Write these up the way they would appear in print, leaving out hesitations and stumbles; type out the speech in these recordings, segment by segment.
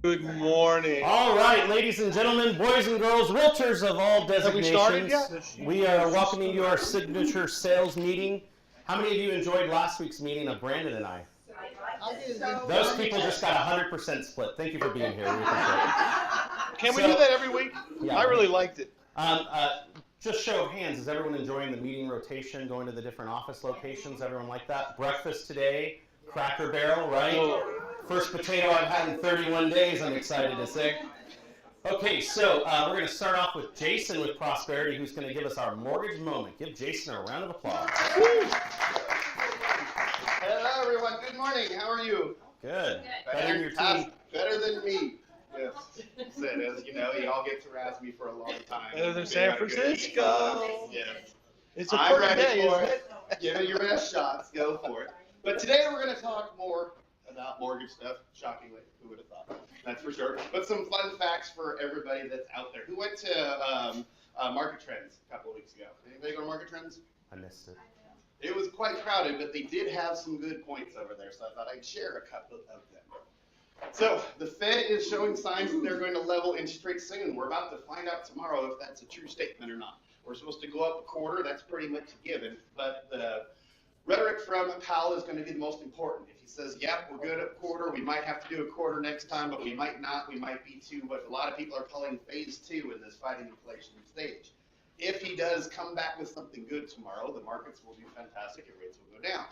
Good morning. All right, ladies and gentlemen, boys and girls, realtors of all designations. Have we started yet? We are welcoming you to our signature sales meeting. How many of you enjoyed last week's meeting of Brandon and I? Those people just got 100% split. Thank you for being here. We appreciate it. Can we do that every week? Yeah. I really liked it. Just show of hands, is everyone enjoying the meeting rotation, going to the different office locations? Everyone like that? Breakfast today, Cracker Barrel, right? First potato I've had in 31 days, I'm excited to say. Okay, so we're going to start off with Jason with Prosperity, who's going to give us our mortgage moment. Give Jason a round of applause. Hello, everyone. Good morning. How are you? Good. Better than your team. Better than me. Yes. Said, as you know, y'all get to razz me for a long time. Better than San Francisco. Yes. It's a I'm perfect ready day, for isn't it. Give it your best shots. Go for it. But today we're going to talk more about mortgage stuff. Shockingly, who would have thought? That's for sure. But some fun facts for everybody that's out there. Who went to Market Trends a couple of weeks ago? Anybody go to Market Trends? I missed it. It was quite crowded, but they did have some good points over there, so I thought I'd share a couple of them. So the Fed is showing signs that they're going to level interest rates soon. We're about to find out tomorrow if that's a true statement or not. We're supposed to go up a quarter. That's pretty much a given. But the rhetoric from Powell is going to be the most important. If he says, yep, we're good at a quarter, we might have to do a quarter next time, but we might not. We might be two. But a lot of people are calling phase 2 in this fighting inflation stage. If he does come back with something good tomorrow, the markets will do fantastic and rates will go down.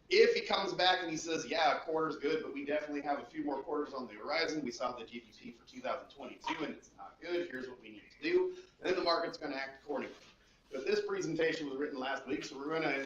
If he comes back and he says, yeah, a quarter's good, but we definitely have a few more quarters on the horizon. We saw the GDP for 2022 and it's not good. Here's what we need to do. Then the market's going to act accordingly. But this presentation was written last week, so we're going to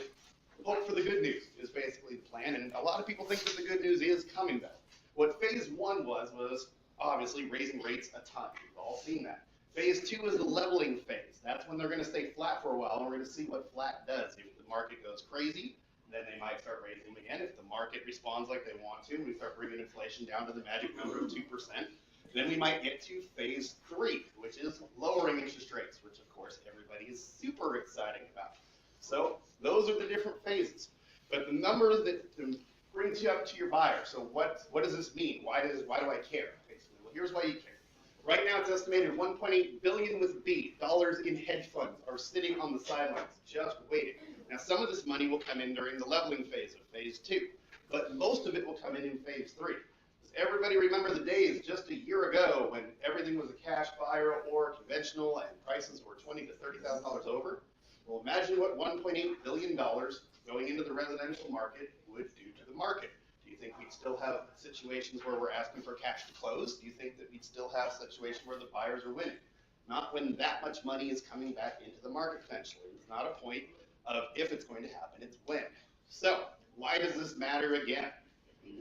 hope for the good news is basically the plan. And a lot of people think that the good news is coming though. What phase 1 was obviously raising rates a ton. We've all seen that. Phase 2 is the leveling phase. That's when they're going to stay flat for a while, and we're going to see what flat does. If the market goes crazy, then they might start raising them again. If the market responds like they want to, and we start bringing inflation down to the magic number of 2%, then we might get to phase 3, which is lowering interest rates, which of course everybody is super excited about. So those are the different phases. But the numbers that brings you up to your buyer. So what does this mean? Why do I care? Basically, well, here's why you care. Right now, it's estimated 1.8 billion with B dollars in hedge funds are sitting on the sidelines, just waiting. Now, some of this money will come in during the leveling phase of phase 2, but most of it will come in phase 3. Does everybody remember the days just a year ago when everything was a cash buyer or conventional and prices were $20,000 to $30,000 over? Well, imagine what $1.8 billion going into the residential market would do to the market. Do you think we'd still have situations where we're asking for cash to close? Do you think that we'd still have situations where the buyers are winning? Not when that much money is coming back into the market potentially. It's not a point of if it's going to happen, it's when. So why does this matter again?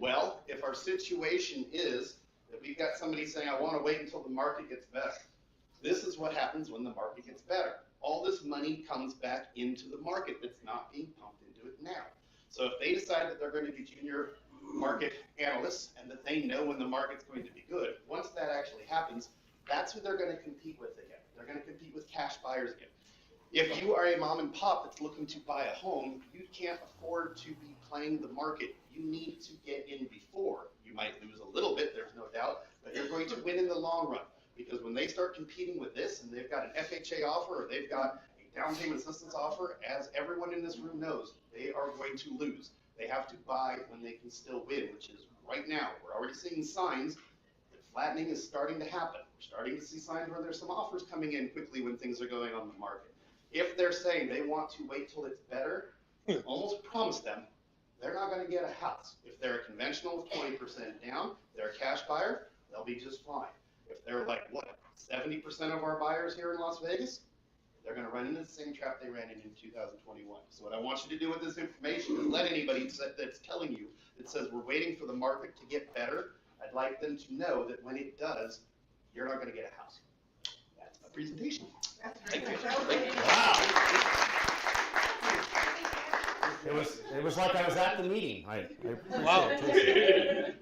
Well, if our situation is that we've got somebody saying, I want to wait until the market gets better. This is what happens when the market gets better. All this money comes back into the market that's not being pumped into it now. So if they decide that they're going to be junior market analysts and that they know when the market's going to be good, once that actually happens, that's who they're going to compete with again. They're going to compete with cash buyers again. If you are a mom and pop that's looking to buy a home, you can't afford to be playing the market. You need to get in before. You might lose a little bit, there's no doubt, but you're going to win in the long run. Because when they start competing with this and they've got an FHA offer or they've got a down payment assistance offer, as everyone in this room knows, they are going to lose. They have to buy when they can still win, which is right now. We're already seeing signs that flattening is starting to happen. We're starting to see signs where there's some offers coming in quickly when things are going on the market. If they're saying they want to wait till it's better, almost promise them they're not going to get a house. If they're a conventional with 20% down, they're a cash buyer, they'll be just fine. If they're like, what, 70% of our buyers here in Las Vegas, they're going to run into the same trap they ran into in 2021. So what I want you to do with this information is let anybody that's telling you that says we're waiting for the market to get better, I'd like them to know that when it does, you're not going to get a house. That's my presentation. Thank you. Wow. It was like I was at the meeting. I appreciate it.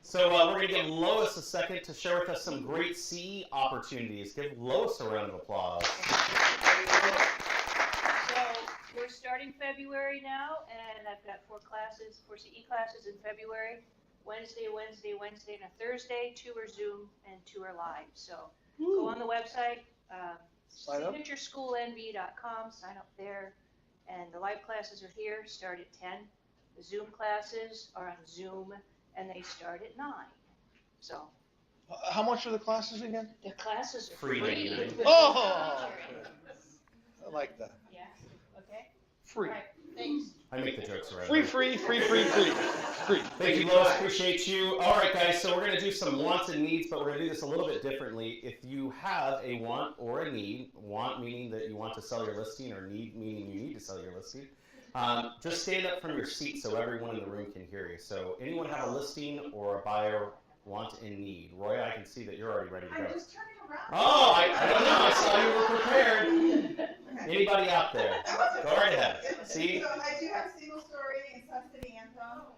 So we're going to give Lois a second to share with us some great C opportunities. Give Lois a round of applause. So we're starting February now, and I've got 4 CE classes in February. Wednesday, and a Thursday. 2 are Zoom and 2 are live. So go on the website, Sign up. signatureschoolnv.com, sign up there. And the live classes are here, start at 10. The Zoom classes are on Zoom, and they start at 9. So How much are the classes again? the classes are Free. free. Oh, I like that. Yeah, okay. Free. All right, thanks. I make the jokes around. Free. Thank you, Lois. Appreciate you. All right, guys. So we're going to do some wants and needs, but we're going to do this a little bit differently. If you have a want or a need, want meaning that you want to sell your listing, or need meaning you need to sell your listing, just stand up from your seat so everyone in the room can hear you. So anyone have a listing or a buyer want and need? Roy, I can see that you're already ready to go. I'm just turning around. Oh, I don't know. I saw you were prepared. Anybody out there? Go right ahead. See? So I do have a single story in Sun City Anthem.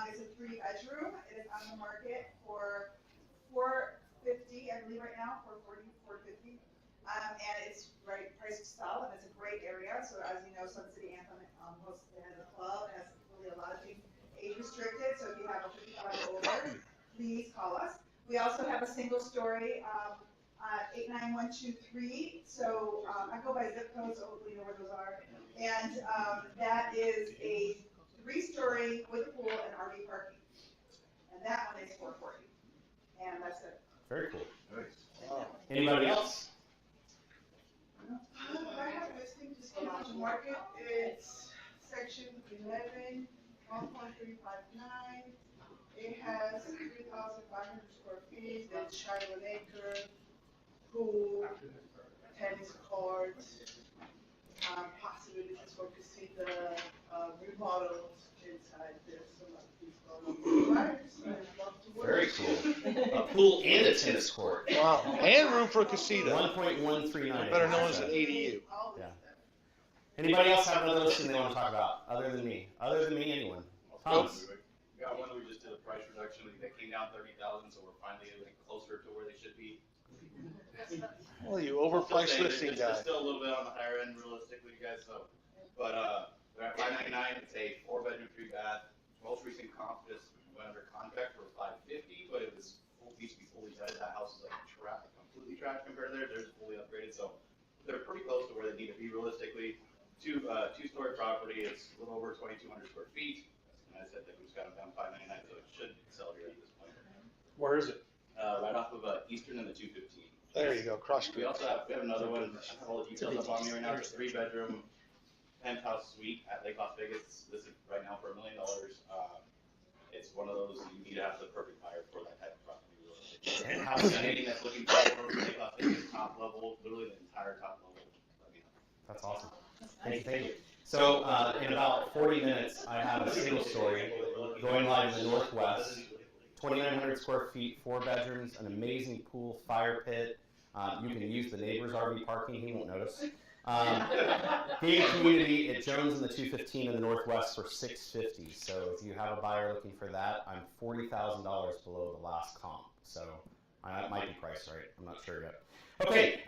It's a 3-bedroom. It is on the market for $450, I believe right now, $440, $450. And it's right priced to sell, and it's a great area. So as you know, Sun City Anthem hosts the head of the club, and has really a lot of things age restricted. So if you have a 55 or older, please call us. We also have a single story. 89123. So I go by zip code, so hopefully you know where those are. And that is a 3-story with a pool and RV parking. And that one is $440. And that's it. Very cool. Wow. Anybody else? I have a listing just came on the market. It's section 11, 1.359. It has 3,500 square feet. It's shy of an acre. Pool, tennis courts, possibilities for casino, remodels inside. There's some of these going on. I'd love to work. Very cool. A pool and a tennis court. Wow. And room for a casita, 1.139. better known as an ADU. All Yeah. of that. Anybody else have another listing they want to talk about? Other than me? Other than me, anyone? Thomas? We got one that we just did a price reduction, that came down 30,000, so we're finally like closer to where they should be. Well, you overpriced listing guy. It's still a little bit on the higher end realistically, you guys, so, but, we're at $599, it's a 4-bedroom, 3-bath. Most recent comp just went under contract for $550, but it was, needs to be fully vetted. That house is like completely trash compared to theirs fully upgraded, so they're pretty close to where they need to be realistically. Two-story property, it's a little over 2,200 square feet. And I said that we just got them down $599, so it should sell here at this point. Where is it? Right off of Eastern and the 215. There you go, cross We street. also have, we have another one, I have all the details up on me right now, it's a 3-bedroom penthouse suite at Lake Las Vegas. This is right now for $1 million. It's one of those, you need to have the perfect buyer for that type of property. Penthouse. Anything that's looking for Lake Las Vegas top level, literally the entire top level. let me know. That's awesome. Thank you. So in about 40 minutes, I have a single story going live in the Northwest. 2,900 square feet, 4 bedrooms, an amazing pool, fire pit. You can use the neighbor's RV parking, he won't notice. Gated community at Jones in the 215 in the Northwest for $650. So if you have a buyer looking for that, I'm $40,000 below the last comp. So that might be priced right. I'm not sure yet. Okay,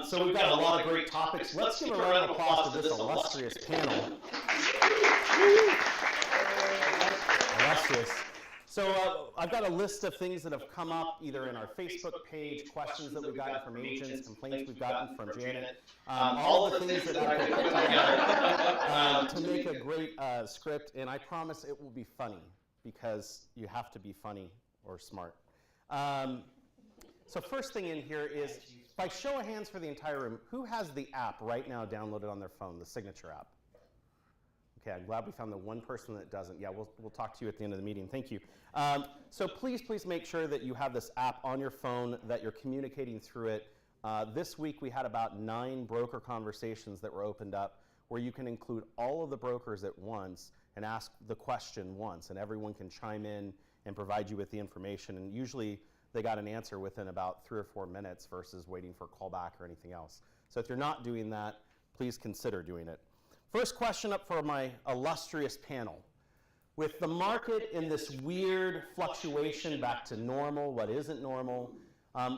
so we've got a lot of great topics. Let's give a round of applause to this illustrious panel. Illustrious. So I've got a list of things that have come up either in our Facebook page, questions that we've gotten from agents, complaints we've gotten from Janet, all the things that I put together to make a great script, and I promise it will be funny because you have to be funny or smart. So first thing in here is, by show of hands for the entire room, who has the app right now downloaded on their phone, the Signature app? Okay, I'm glad we found the one person that doesn't. Yeah, we'll talk to you at the end of the meeting. Thank you. So please make sure that you have this app on your phone, that you're communicating through it. This week we had about 9 broker conversations that were opened up where you can include all of the brokers at once and ask the question once, and everyone can chime in and provide you with the information. And usually they got an answer within about 3 or 4 minutes versus waiting for a callback or anything else. So if you're not doing that, please consider doing it. First question up for my illustrious panel. With the market in this weird fluctuation back to normal, what isn't normal,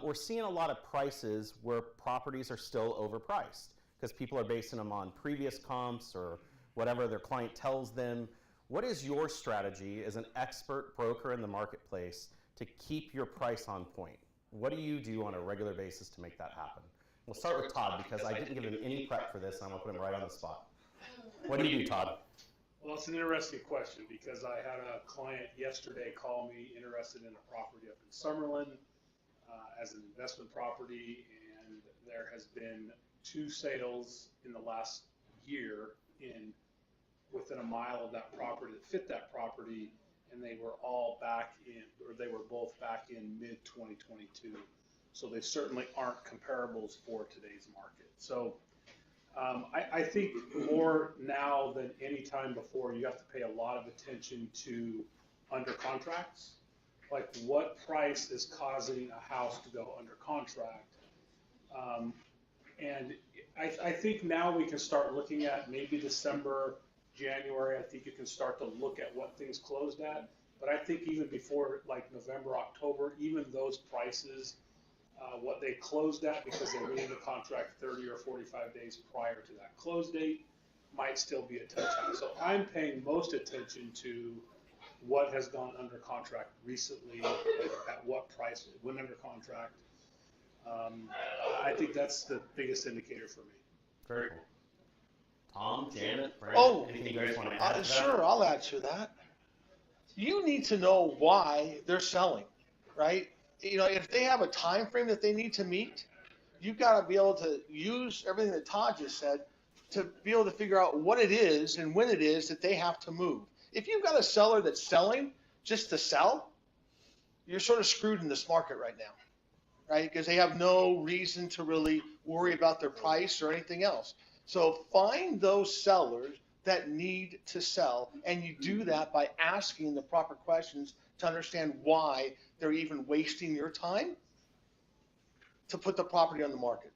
we're seeing a lot of prices where properties are still overpriced because people are basing them on previous comps or whatever their client tells them. What is your strategy as an expert broker in the marketplace to keep your price on point? What do you do on a regular basis to make that happen? We'll start with Todd because I didn't give him any prep for this and I'm gonna put him right on the spot. What do you do, Todd? Well, it's an interesting question because I had a client yesterday call me interested in a property up in Summerlin as an investment property, and there has been 2 sales in the last year within a mile of that property that fit that property, and they were all back in, or they were both back in mid 2022. So they certainly aren't comparables for today's market. So I think more now than any time before, you have to pay a lot of attention to under contracts. Like what price is causing a house to go under contract? And I think now we can start looking at maybe December, January. I think you can start to look at what things closed at. But I think even before like November, October, even those prices, what they closed at because they went into contract 30 or 45 days prior to that close date might still be a touch high. So I'm paying most attention to what has gone under contract recently, at what price it went under contract. I think that's the biggest indicator for me. Very cool. Tom, Janet, Brent, Oh, anything you guys want to add to that? Sure, I'll add to that. You need to know why they're selling, right? You know, if they have a time frame that they need to meet, you've got to be able to use everything that Todd just said to be able to figure out what it is and when it is that they have to move. If you've got a seller that's selling just to sell, you're sort of screwed in this market right now, right? Because they have no reason to really worry about their price or anything else. So find those sellers that need to sell, and you do that by asking the proper questions to understand why they're even wasting your time to put the property on the market.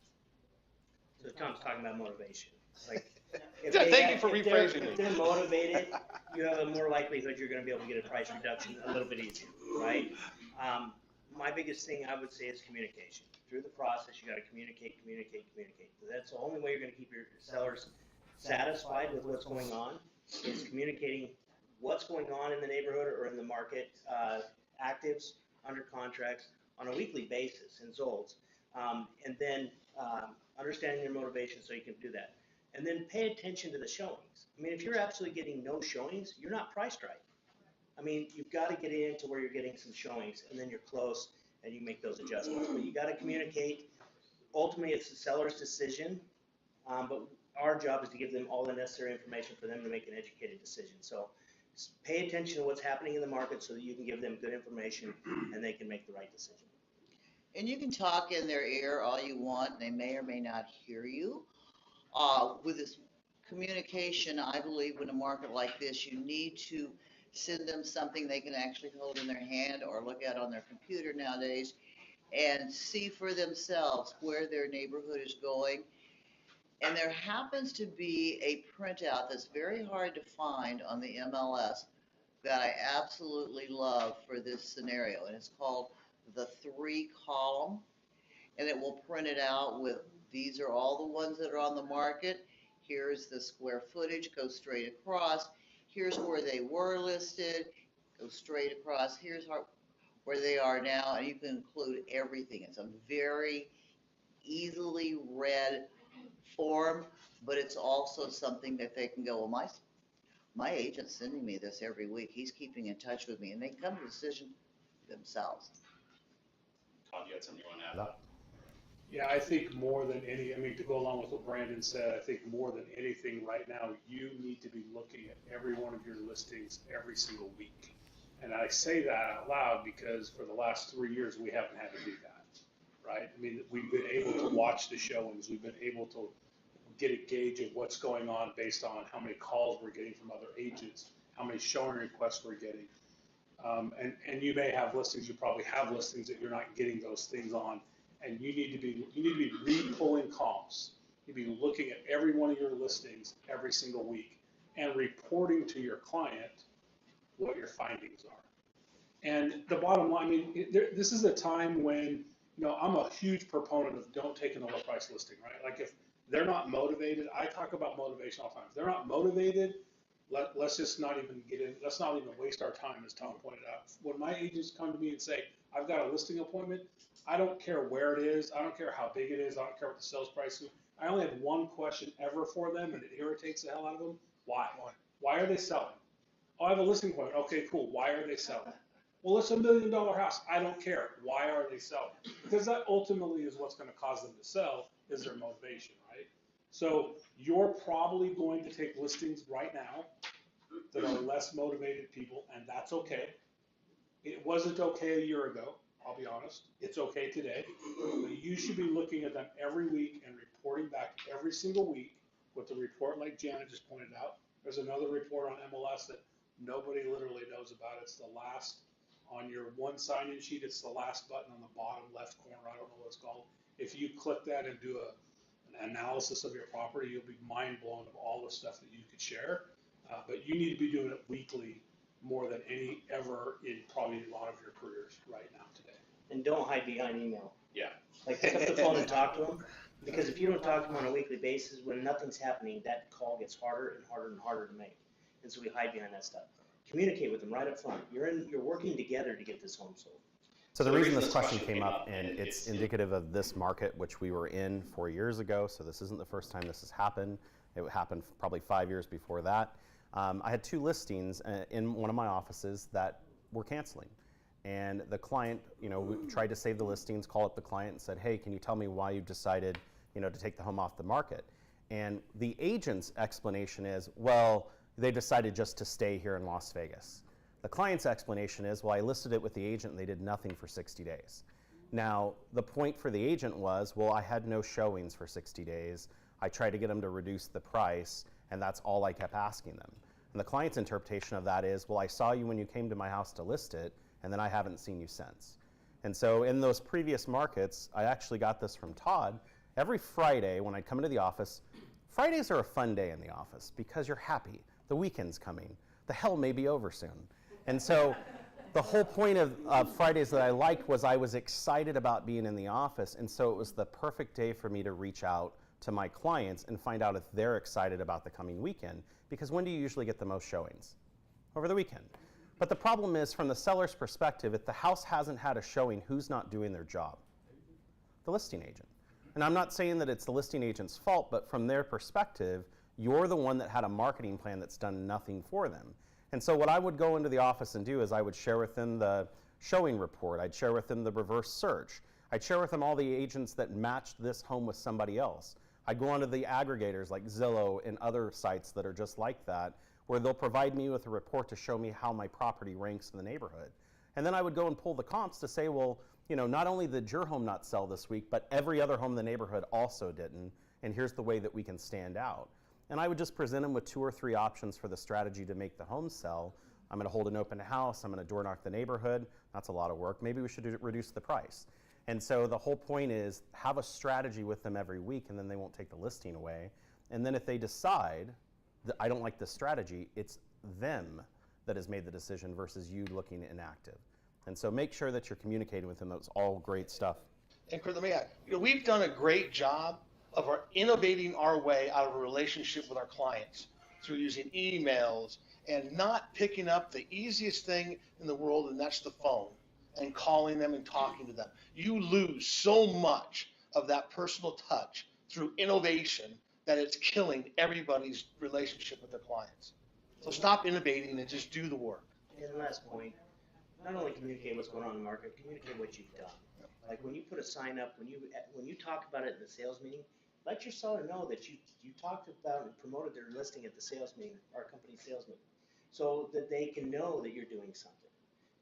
So Tom's talking about motivation. Like, Yeah, thank you for rephrasing If they're motivated, you have a more likelihood you're going to be able to get a price reduction a little bit easier, right? My biggest thing I would say is communication. Through the process, you got to communicate. That's the only way you're going to keep your sellers satisfied with what's going on, is communicating what's going on in the neighborhood or in the market, actives, under contracts on a weekly basis in Zolds, and then understanding their motivation so you can do that. And then pay attention to the showings. I mean, if you're absolutely getting no showings, you're not priced right. I mean, you've got to get into where you're getting some showings, and then you're close, and you make those adjustments. But you got to communicate. Ultimately, it's the seller's decision, but our job is to give them all the necessary information for them to make an educated decision. So pay attention to what's happening in the market so that you can give them good information, and they can make the right decision. And you can talk in their ear all you want, and they may or may not hear you. With this communication, I believe in a market like this, you need to send them something they can actually hold in their hand or look at on their computer nowadays and see for themselves where their neighborhood is going. And there happens to be a printout that's very hard to find on the MLS that I absolutely love for this scenario, and it's called the 3-column, and it will print it out with, these are all the ones that are on the market, here's the square footage, go straight across, here's where they were listed, go straight across, here's where they are now, and you can include everything. It's a very easily read form, but it's also something that they can go, well, my agent's sending me this every week, he's keeping in touch with me, and they come to a decision themselves. Todd, you had something you want to add? Yeah, I think more than any, I mean, to go along with what Brandon said, I think more than anything right now, you need to be looking at every one of your listings every single week. And I say that out loud because for the last 3 years, we haven't had to do that, right? I mean, we've been able to watch the showings. We've been able to get a gauge of what's going on based on how many calls we're getting from other agents, how many showing requests we're getting. And you may have listings, you probably have listings that you're not getting those things on. And you need to be re-pulling comps. You need to be looking at every one of your listings every single week and reporting to your client what your findings are. And the bottom line, I mean, this is a time when I'm a huge proponent of don't take an overpriced listing, right? Like if they're not motivated, I talk about motivation all the time. If they're not motivated, let's just not even get in, let's not even waste our time, as Tom pointed out. When my agents come to me and say, I've got a listing appointment, I don't care where it is, I don't care how big it is, I don't care what the sales price is. I only have one question ever for them, and it irritates the hell out of them. Why? Why are they selling? Oh, I have a listing appointment. Okay, cool. Why are they selling? Well, it's $1 million house. I don't care. Why are they selling? Because that ultimately is what's going to cause them to sell, is their motivation, right? So you're probably going to take listings right now that are less motivated people, and that's okay. It wasn't okay a year ago, I'll be honest. It's okay today. But you should be looking at them every week and reporting back every single week with the report like Janet just pointed out. There's another report on MLS that nobody literally knows about. It's the last, on your one sign-in sheet, it's the last button on the bottom left corner. I don't know what it's called. If you click that and do an analysis of your property, you'll be mind blown of all the stuff that you could share. But you need to be doing it weekly more than any ever in probably a lot of your careers right now today. And don't hide behind email. Yeah. Like pick up the phone and talk to them, because if you don't talk to them on a weekly basis, when nothing's happening, that call gets harder and harder and harder to make. And so we hide behind that stuff. Communicate with them right up front. You're working together to get this home sold. So the reason this question came up, and it's indicative of this market, which we were in 4 years ago, so this isn't the first time this has happened. It happened probably 5 years before that. I had 2 listings in one of my offices that were canceling. And the client, we tried to save the listings, call up the client and said, hey, can you tell me why you decided, to take the home off the market? And the agent's explanation is, well, they decided just to stay here in Las Vegas. The client's explanation is, well, I listed it with the agent and they did nothing for 60 days. Now, the point for the agent was, well, I had no showings for 60 days. I tried to get them to reduce the price, and that's all I kept asking them. And the client's interpretation of that is, well, I saw you when you came to my house to list it, and then I haven't seen you since. And so in those previous markets, I actually got this from Todd. Every Friday when I come into the office, Fridays are a fun day in the office because you're happy. The weekend's coming. The hell may be over soon. And so the whole point of Fridays that I liked was I was excited about being in the office, and so it was the perfect day for me to reach out to my clients and find out if they're excited about the coming weekend, because when do you usually get the most showings? Over the weekend. But the problem is, from the seller's perspective, if the house hasn't had a showing, who's not doing their job? The listing agent. And I'm not saying that it's the listing agent's fault, but from their perspective, you're the one that had a marketing plan that's done nothing for them. And so what I would go into the office and do is I would share with them the showing report. I'd share with them the reverse search. I'd share with them all the agents that matched this home with somebody else. I'd go onto the aggregators like Zillow and other sites that are just like that, where they'll provide me with a report to show me how my property ranks in the neighborhood. And then I would go and pull the comps to say, well, not only did your home not sell this week, but every other home in the neighborhood also didn't, and here's the way that we can stand out. And I would just present them with 2 or 3 options for the strategy to make the home sell. I'm gonna hold an open house, I'm gonna door knock the neighborhood, that's a lot of work, maybe we should reduce the price. And so the whole point is have a strategy with them every week, and then they won't take the listing away. And then if they decide that I don't like this strategy, it's them that has made the decision versus you looking inactive. And so make sure that you're communicating with them. That's all great stuff. And Chris, let me add, we've done a great job of innovating our way out of a relationship with our clients through using emails and not picking up the easiest thing in the world, and that's the phone, and calling them and talking to them. You lose so much of that personal touch through innovation that it's killing everybody's relationship with their clients. So stop innovating and just do the work. And last point, not only communicate what's going on in the market, communicate what you've done. Like when you put a sign up, when you talk about it in the sales meeting, let your seller know that you talked about and promoted their listing at the sales meeting, our company sales meeting, so that they can know that you're doing something.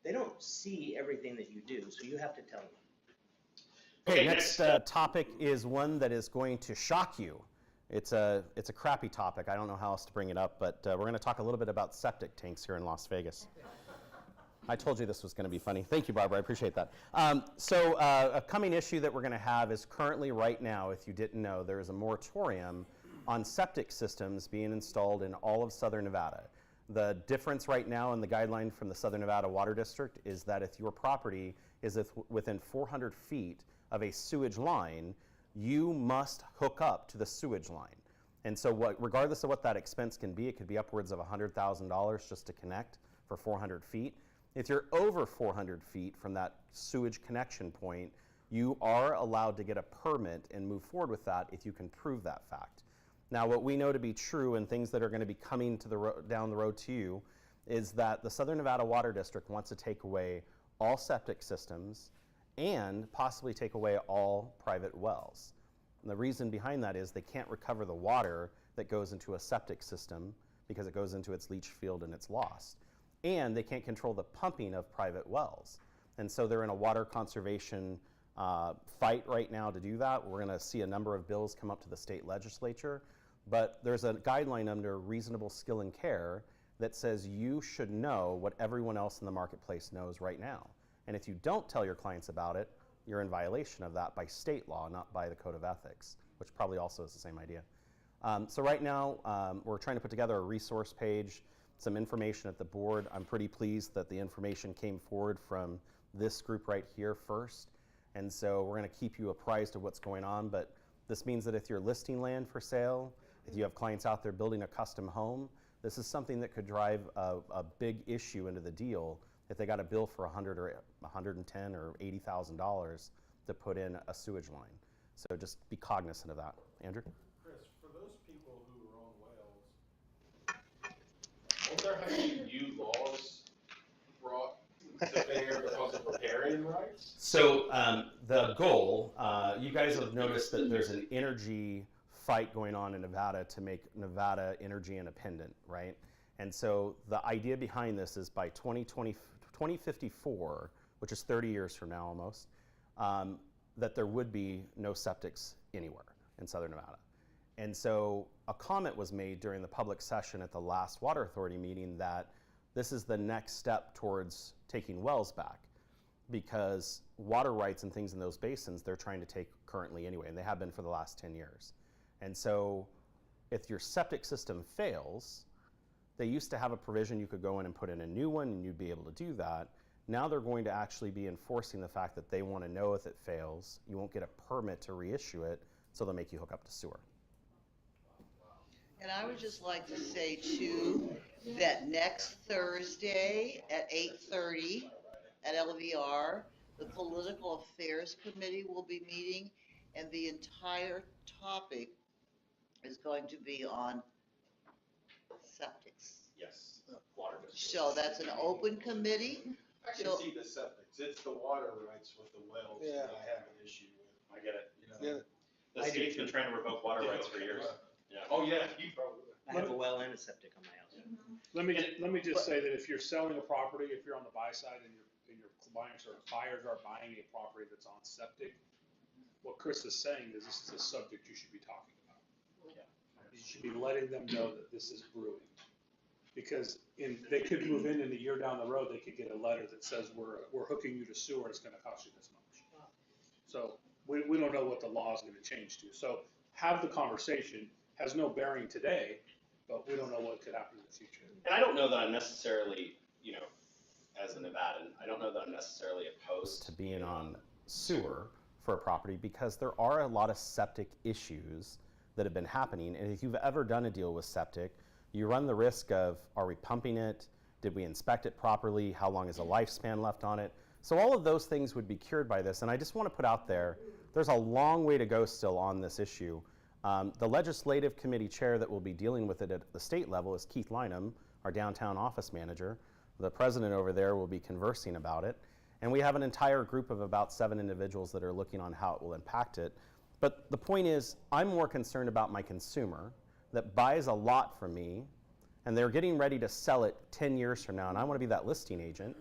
They don't see everything that you do, so you have to tell them. Okay, next topic is one that is going to shock you. It's a crappy topic. I don't know how else to bring it up, but we're going to talk a little bit about septic tanks here in Las Vegas. I told you this was going to be funny. Thank you, Barbara. I appreciate that. So a coming issue that we're going to have is currently right now, if you didn't know, there is a moratorium on septic systems being installed in all of Southern Nevada. The difference right now in the guideline from the Southern Nevada Water District is that if your property is within 400 feet of a sewage line, you must hook up to the sewage line. And so regardless of what that expense can be, it could be upwards of $100,000 just to connect for 400 feet. If you're over 400 feet from that sewage connection point, you are allowed to get a permit and move forward with that if you can prove that fact. Now, what we know to be true and things that are going to be coming to down the road to you is that the Southern Nevada Water District wants to take away all septic systems and possibly take away all private wells. And the reason behind that is they can't recover the water that goes into a septic system because it goes into its leach field and it's lost. And they can't control the pumping of private wells. And so they're in a water conservation fight right now to do that. We're going to see a number of bills come up to the state legislature. But there's a guideline under reasonable skill and care that says you should know what everyone else in the marketplace knows right now. And if you don't tell your clients about it, you're in violation of that by state law, not by the Code of Ethics, which probably also is the same idea. So right now, we're trying to put together a resource page, some information at the board. I'm pretty pleased that the information came forward from this group right here first. And so we're going to keep you apprised of what's going on. But this means that if you're listing land for sale, if you have clients out there building a custom home, this is something that could drive a big issue into the deal if they got a bill for $100 or $110 or $80,000 to put in a sewage line. So just be cognizant of that. Andrew? Chris, for those people who own wells, won't there have to be new laws brought to bear because of riparian rights? So the goal, you guys have noticed that there's an energy fight going on in Nevada to make Nevada energy independent, right? And so the idea behind this is by 2054, which is 30 years from now almost, that there would be no septics anywhere in Southern Nevada. And so a comment was made during the public session at the last Water Authority meeting that this is the next step towards taking wells back, because water rights and things in those basins they're trying to take currently anyway, and they have been for the last 10 years. And so if your septic system fails, they used to have a provision you could go in and put in a new one and you'd be able to do that. Now they're going to actually be enforcing the fact that they want to know if it fails. You won't get a permit to reissue it, so they'll make you hook up to sewer. And I would just like to say too, that next Thursday at 8:30 at LVR, the Political Affairs Committee will be meeting, and the entire topic is going to be on septics. Yes, water districts. So that's an open committee. I can So- see the septics. It's the water rights with the wells Yeah. that I have an issue with. I get it. You know? Yeah. The state's been trying to revoke water rights for years. Yeah. Oh, yeah, you probably. I have a well and a septic on my house. Let me just say that if you're selling a property, if you're on the buy side and your buyers are buying a property that's on septic, what Chris is saying is this is a subject you should be talking about. You should be letting them know that this is brewing. Because they could move in a year down the road, they could get a letter that says we're hooking you to sewer, it's gonna cost you this much. So we don't know what the law is gonna change to. So have the conversation, has no bearing today, but we don't know what could happen in the future. And I don't know that I'm necessarily, as a Nevadan, I don't know that I'm necessarily opposed to being on sewer for a property, because there are a lot of septic issues that have been happening. And if you've ever done a deal with septic, you run the risk of, are we pumping it? Did we inspect it properly? How long is the lifespan left on it? So all of those things would be cured by this. And I just want to put out there, there's a long way to go still on this issue. The legislative committee chair that will be dealing with it at the state level is Keith Lynham, our downtown office manager. The president over there will be conversing about it. And we have an entire group of about 7 individuals that are looking on how it will impact it. But the point is, I'm more concerned about my consumer that buys a lot from me, and they're getting ready to sell it 10 years from now, and I want to be that listing agent.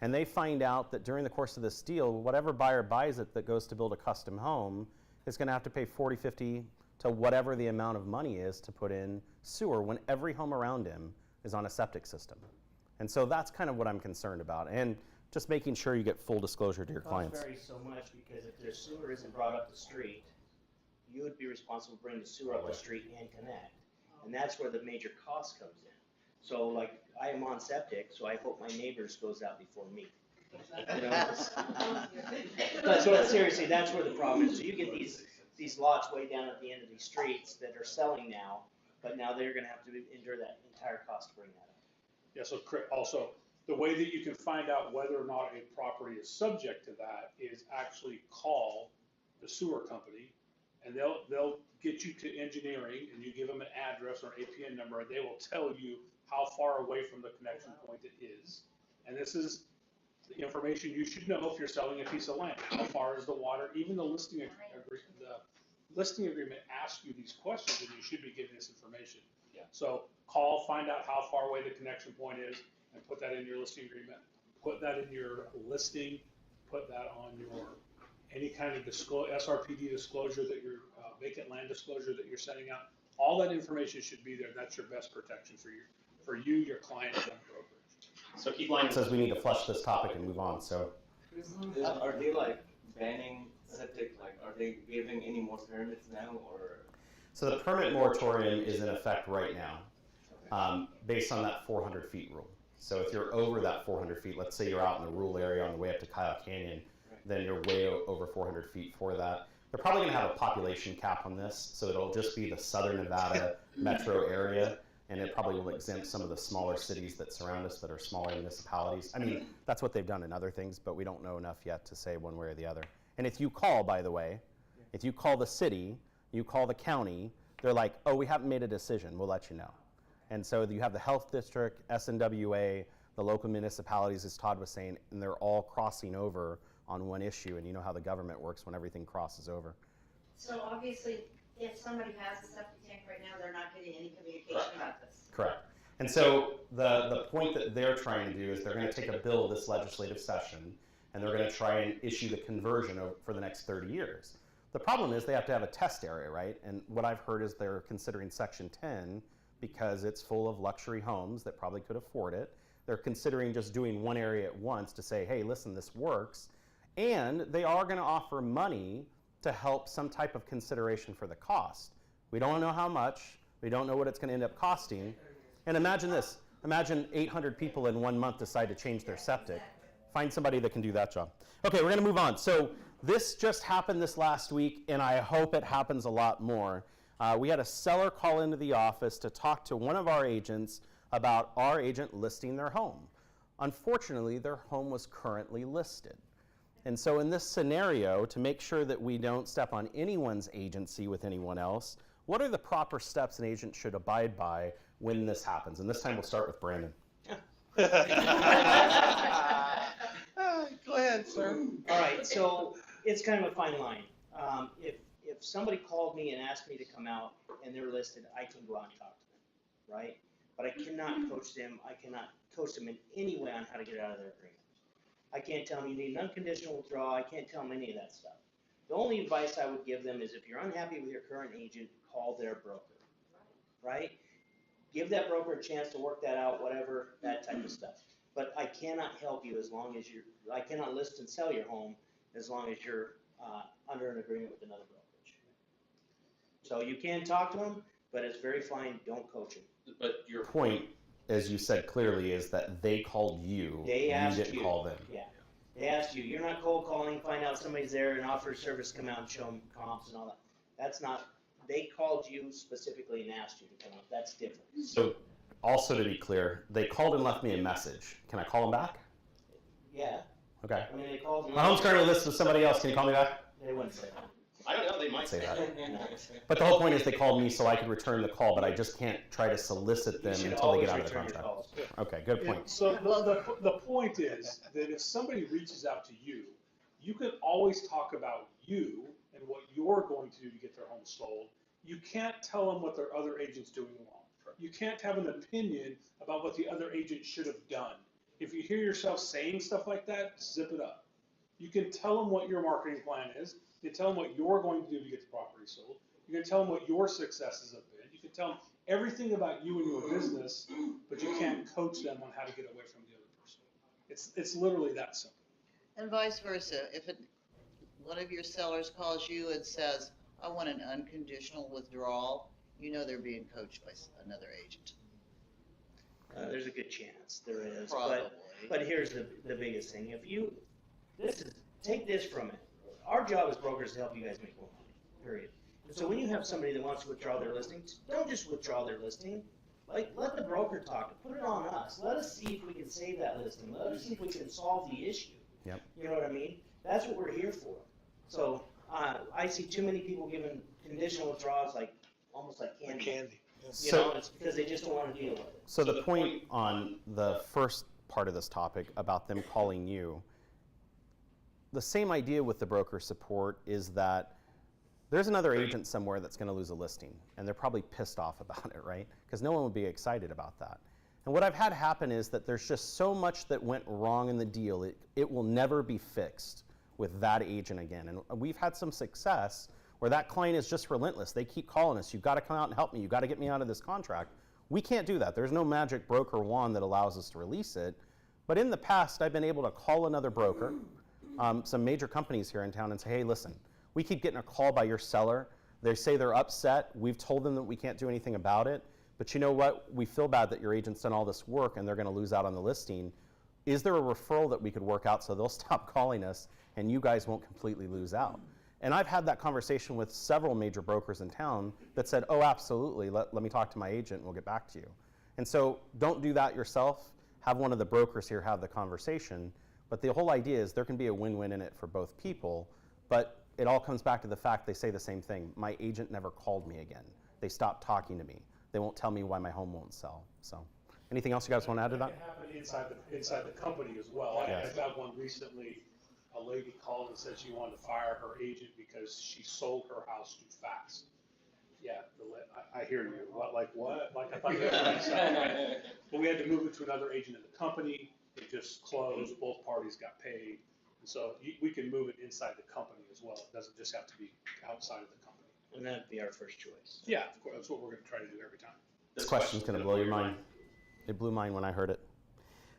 And they find out that during the course of this deal, whatever buyer buys it that goes to build a custom home is going to have to pay $40, $50 to whatever the amount of money is to put in sewer when every home around him is on a septic system. And so that's kind of what I'm concerned about. And just making sure you get full disclosure to your clients. It varies so much, because if their sewer isn't brought up the street, you would be responsible for bringing the sewer up the street and connect. And that's where the major cost comes in. So like, I am on septic, so I hope my neighbors goes out before me. You know? But seriously, that's where the problem is. So you get these lots way down at the end of these streets that are selling now, but now they're gonna have to endure that entire cost to bring that up. Yeah, so also, the way that you can find out whether or not a property is subject to that is actually call the sewer company, and they'll get you to engineering, and you give them an address or an APN number, and they will tell you how far away from the connection point it is. And this is the information you should know if you're selling a piece of land. How far is the water? Even the listing agreement asks you these questions, and you should be getting this information. Yeah. So call, find out how far away the connection point is, and put that in your listing agreement. Put that in your listing. Put that on your any kind of SRPD disclosure that your vacant land disclosure that you're sending out. All that information should be there. That's your best protection for you, your client, and brokerage. So Keith Lyman says we need to flush this topic and move on. So Are they like banning septic? Like, are they giving any more permits now, or? So the permit moratorium is in effect right now, based on that 400 feet rule. So if you're over that 400 feet, let's say you're out in the rural area on the way up to Kyle Canyon, then you're way over 400 feet for that. They're probably going to have a population cap on this, so it'll just be the southern Nevada metro area, and it probably will exempt some of the smaller cities that surround us that are smaller municipalities. I mean, that's what they've done in other things, but we don't know enough yet to say one way or the other. And if you call, by the way, if you call the city, you call the county, they're like, oh, we haven't made a decision, we'll let you know. And so you have the health district, SNWA, the local municipalities, as Todd was saying, and they're all crossing over on one issue, and you know how the government works when everything crosses over. So obviously, if somebody has a septic tank right now, they're not getting any communication about this. Correct. And so the point that they're trying to do is they're going to take a bill this legislative session, and they're going to try and issue the conversion for the next 30 years. The problem is they have to have a test area, right? And what I've heard is they're considering Section 10 because it's full of luxury homes that probably could afford it. They're considering just doing one area at once to say, hey, listen, this works. And they are going to offer money to help some type of consideration for the cost. We don't know how much. We don't know what it's going to end up costing. And imagine this. Imagine 800 people in 1 month decide to change their septic. Find somebody that can do that job. Okay, we're going to move on. So this just happened this last week, and I hope it happens a lot more. We had a seller call into the office to talk to one of our agents about our agent listing their home. Unfortunately, their home was currently listed. And so in this scenario, to make sure that we don't step on anyone's agency with anyone else, what are the proper steps an agent should abide by when this happens? And this time we'll start with Brandon. Go ahead, sir. All right, so it's kind of a fine line. If somebody called me and asked me to come out and they're listed, I can go out and talk to them, right? But I cannot coach them. I cannot coach them in any way on how to get out of their agreement. I can't tell them you need an unconditional withdrawal. I can't tell them any of that stuff. The only advice I would give them is if you're unhappy with your current agent, call their broker, right? Give that broker a chance to work that out, whatever, that type of stuff. But I cannot help you as long as I cannot list and sell your home as long as you're under an agreement with another brokerage. So you can talk to them, but it's very fine, don't coach them. But your point, as you said clearly, is that they called you. They asked you. You didn't call them. Yeah. They asked you. You're not cold calling, find out somebody's there and offer a service, come out and show them comps and all that. That's not, they called you specifically and asked you to come out. That's different. So also to be clear, they called and left me a message. Can I call them back? Yeah. Okay. I mean, they called me. My home's currently listed with somebody else. Can you call me back? They wouldn't say that. I don't know, they might say that. But the whole point is they called me so I could return the call, but I just can't try to solicit them until they get out of the contract. Okay, good point. So the point is that if somebody reaches out to you, you can always talk about you and what you're going to do to get their home sold. You can't tell them what their other agent's doing wrong. You can't have an opinion about what the other agent should have done. If you hear yourself saying stuff like that, zip it up. You can tell them what your marketing plan is. You can tell them what you're going to do to get the property sold. You can tell them what your successes have been. You can tell them everything about you and your business, but you can't coach them on how to get away from the other person. It's literally that simple. And vice versa. If one of your sellers calls you and says, I want an unconditional withdrawal, you know they're being coached by another agent. There's a good chance there is, Probably. but here's the biggest thing. Take this from it. Our job as brokers is to help you guys make more money, period. And so when you have somebody that wants to withdraw their listing, don't just withdraw their listing. Like, let the broker talk, put it on us. Let us see if we can save that listing. Let us see if we can solve the issue. Yep. You know what I mean? That's what we're here for. So, I see too many people giving conditional withdrawals almost like candy. You know, it's because they just don't want to deal with it. So the point on the first part of this topic about them calling you, the same idea with the broker support is that there's another agent somewhere that's going to lose a listing, and they're probably pissed off about it, right? Because no one would be excited about that. And what I've had happen is that there's just so much that went wrong in the deal, it will never be fixed with that agent again. And we've had some success where that client is just relentless. They keep calling us, you've got to come out and help me, you've got to get me out of this contract. We can't do that. There's no magic broker wand that allows us to release it. But in the past, I've been able to call another broker, some major companies here in town, and say, hey, listen, we keep getting a call by your seller. They say they're upset. We've told them that we can't do anything about it. But you know what? We feel bad that your agent's done all this work and they're going to lose out on the listing. Is there a referral that we could work out so they'll stop calling us and you guys won't completely lose out? And I've had that conversation with several major brokers in town that said, oh, absolutely, let me talk to my agent and we'll get back to you. And so don't do that yourself. Have one of the brokers here have the conversation. But the whole idea is there can be a win-win in it for both people. But it all comes back to the fact they say the same thing. My agent never called me again. They stopped talking to me. They won't tell me why my home won't sell. So anything else you guys want to add to that? It can happen inside the company as well. Yes. I got one recently. A lady called and said she wanted to fire her agent because she sold her house too fast. Yeah, I hear you. What? Like I thought you were saying. But we had to move it to another agent in the company. It just closed. Both parties got paid. And so we can move it inside the company as well. It doesn't just have to be outside of the company. And that'd be our first choice. Yeah, of course. That's what we're going to try to do every time. This question's going to blow your mind. It blew mine when I heard it.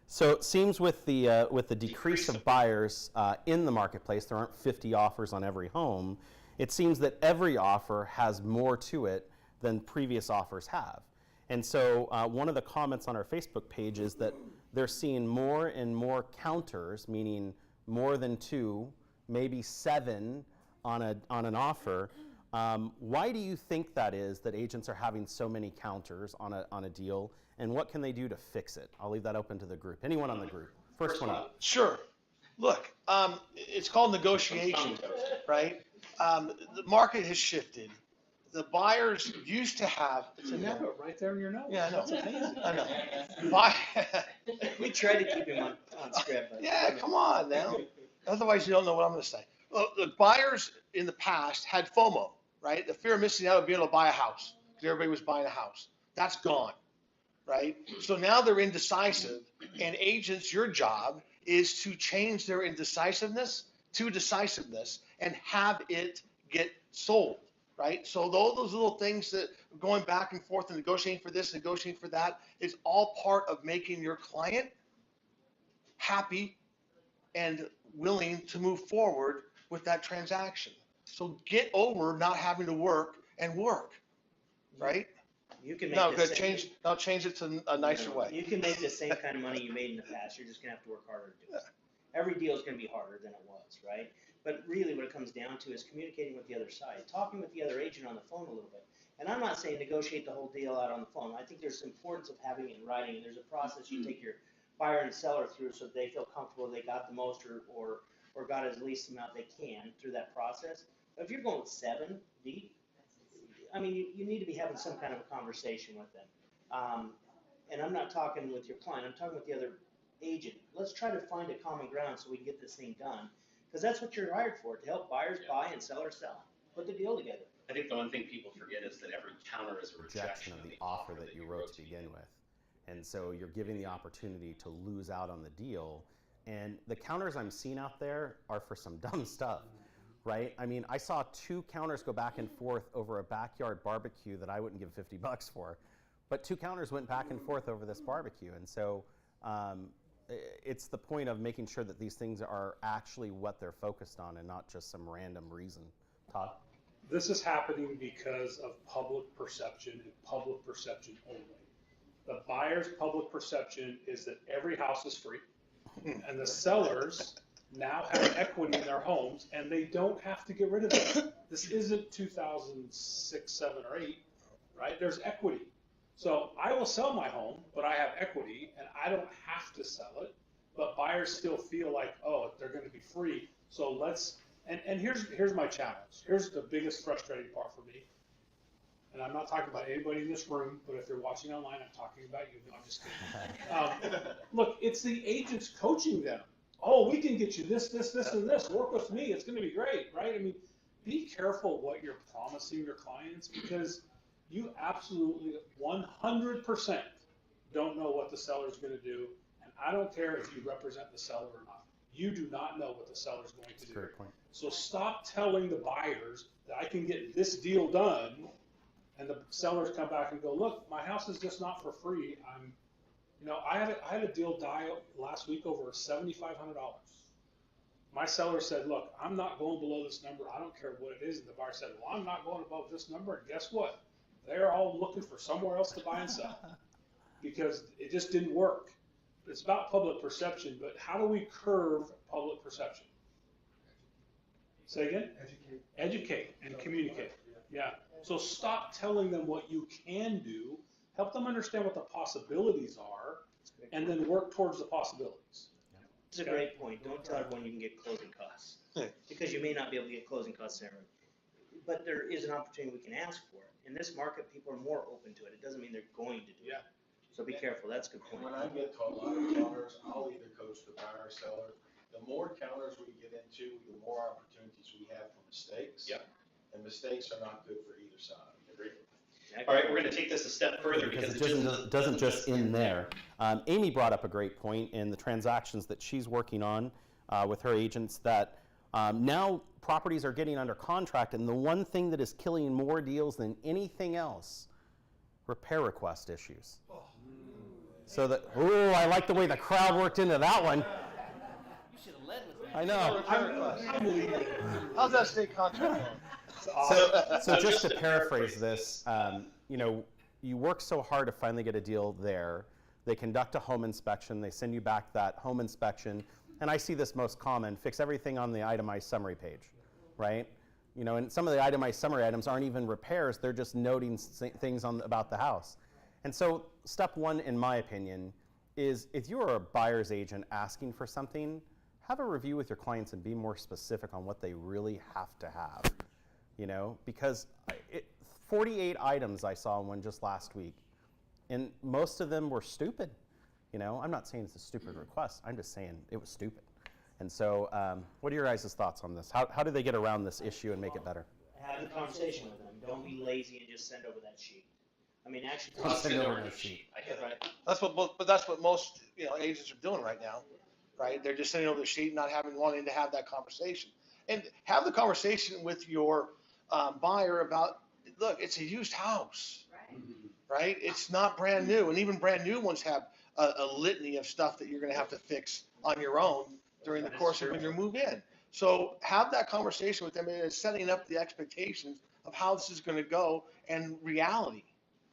So it seems with the decrease of buyers in the marketplace, there aren't 50 offers on every home. It seems that every offer has more to it than previous offers have. And so one of the comments on our Facebook page is that they're seeing more and more counters, meaning more than 2, maybe 7 on an offer. Why do you think that is, that agents are having so many counters on a deal, and what can they do to fix it? I'll leave that open to the group. Anyone on the group? First one up. Sure. Look, it's called negotiation, right? The market has shifted. The buyers used to have. It's a network right there in your nose. Yeah, I know. That's amazing. I know. We try to keep him on script. But Yeah, come on now. Otherwise, you don't know what I'm going to say. Well, the buyers in the past had FOMO, right? The fear of missing out of being able to buy a house because everybody was buying a house. That's gone, right? So now they're indecisive, and agents, your job is to change their indecisiveness to decisiveness and have it get sold, right? So those little things that going back and forth and negotiating for this, negotiating for that, is all part of making your client happy and willing to move forward with that transaction. So get over not having to work, right? you can make No, the good. same- Change it to a nicer way. You can make the same kind of money you made in the past. You're just gonna have to work harder to do it. Every deal is gonna be harder than it was, right? But really, what it comes down to is communicating with the other side, talking with the other agent on the phone a little bit. And I'm not saying negotiate the whole deal out on the phone. I think there's importance of having it in writing, and there's a process you take your buyer and seller through so that they feel comfortable they got the most or got as least amount they can through that process. But if you're going 7 deep, I mean, you need to be having some kind of a conversation with them. And I'm not talking with your client, I'm talking with the other agent. Let's try to find a common ground so we can get this thing done. Because that's what you're hired for, to help buyers buy and sellers sell. Put the deal together. I think the one thing people forget is that every counter is a Rejection of the offer that you wrote to begin with. And so you're giving the opportunity to lose out on the deal. And the counters I'm seeing out there are for some dumb stuff, right? I mean, I saw 2 counters go back and forth over a backyard barbecue that I wouldn't give $50 for. But 2 counters went back and forth over this barbecue. And so it's the point of making sure that these things are actually what they're focused on and not just some random reason. Todd? This is happening because of public perception and public perception only. The buyer's public perception is that every house is free, and the sellers now have equity in their homes, and they don't have to get rid of it. This isn't 2006, 7, or 8, right? There's equity. So I will sell my home, but I have equity, and I don't have to sell it. But buyers still feel like, oh, they're going to be free. So let's, and here's my challenge. Here's the biggest frustrating part for me. And I'm not talking about anybody in this room, but if you're watching online, I'm talking about you. No, I'm just kidding. Look, it's the agents coaching them. Oh, we can get you this, this, this, and this. Work with me. It's going to be great, right? I mean, be careful what you're promising your clients, because you absolutely 100% don't know what the seller's going to do. And I don't care if you represent the seller or not. You do not know what the seller's going to do. Great point. So So stop telling the buyers that I can get this deal done, and the sellers come back and go, look, my house is just not for free. I had a deal die last week over $7,500. My seller said, look, I'm not going below this number. I don't care what it is. And the buyer said, well, I'm not going above this number. And guess what? They're all looking for somewhere else to buy and sell because it just didn't work. It's about public perception, but how do we curb public perception? Say again? Educate and communicate. Yeah. So stop telling them what you can do. Help them understand what the possibilities are, and then work towards the possibilities. It's a great point. Don't tell everyone you can get closing costs, because you may not be able to get closing costs there. But there is an opportunity we can ask for it. In this market, people are more open to it. It doesn't mean they're going to do it. So be careful. That's a good point. When I get to a lot of counters, I'll either coach the buyer or seller. The more counters we get into, the more opportunities we have for mistakes. Yeah. And mistakes are not good for either side. Agreed. All right, we're going to take this a step further because it doesn't just end there. Amy brought up a great point in the transactions that she's working on with her agents that now properties are getting under contract, and the one thing that is killing more deals than anything else, repair request issues. So that, I like the way the crowd worked into that one. You should have led with that. I know. How's that state contract going? So just to paraphrase this, you work so hard to finally get a deal there. They conduct a home inspection. They send you back that home inspection. And I see this most common, fix everything on the itemized summary page, right? And some of the itemized summary items aren't even repairs. They're just noting things about the house. And so step one, in my opinion, is if you are a buyer's agent asking for something, have a review with your clients and be more specific on what they really have to have. Because 48 items I saw in one just last week, and most of them were stupid. I'm not saying it's a stupid request. I'm just saying it was stupid. And so, what are your guys' thoughts on this? How do they get around this issue and make it better? Have a conversation with them. Don't be lazy and just send over that sheet. I mean, actually. Send over the sheet. Right. That's what most agents are doing right now, right? They're just sending over the sheet, not wanting to have that conversation, and have the conversation with your buyer about, look, it's a used house, right? It's not brand new, and even brand new ones have a litany of stuff that you're going to have to fix on your own during the course of when you move in. So have that conversation with them and setting up the expectations of how this is going to go and reality.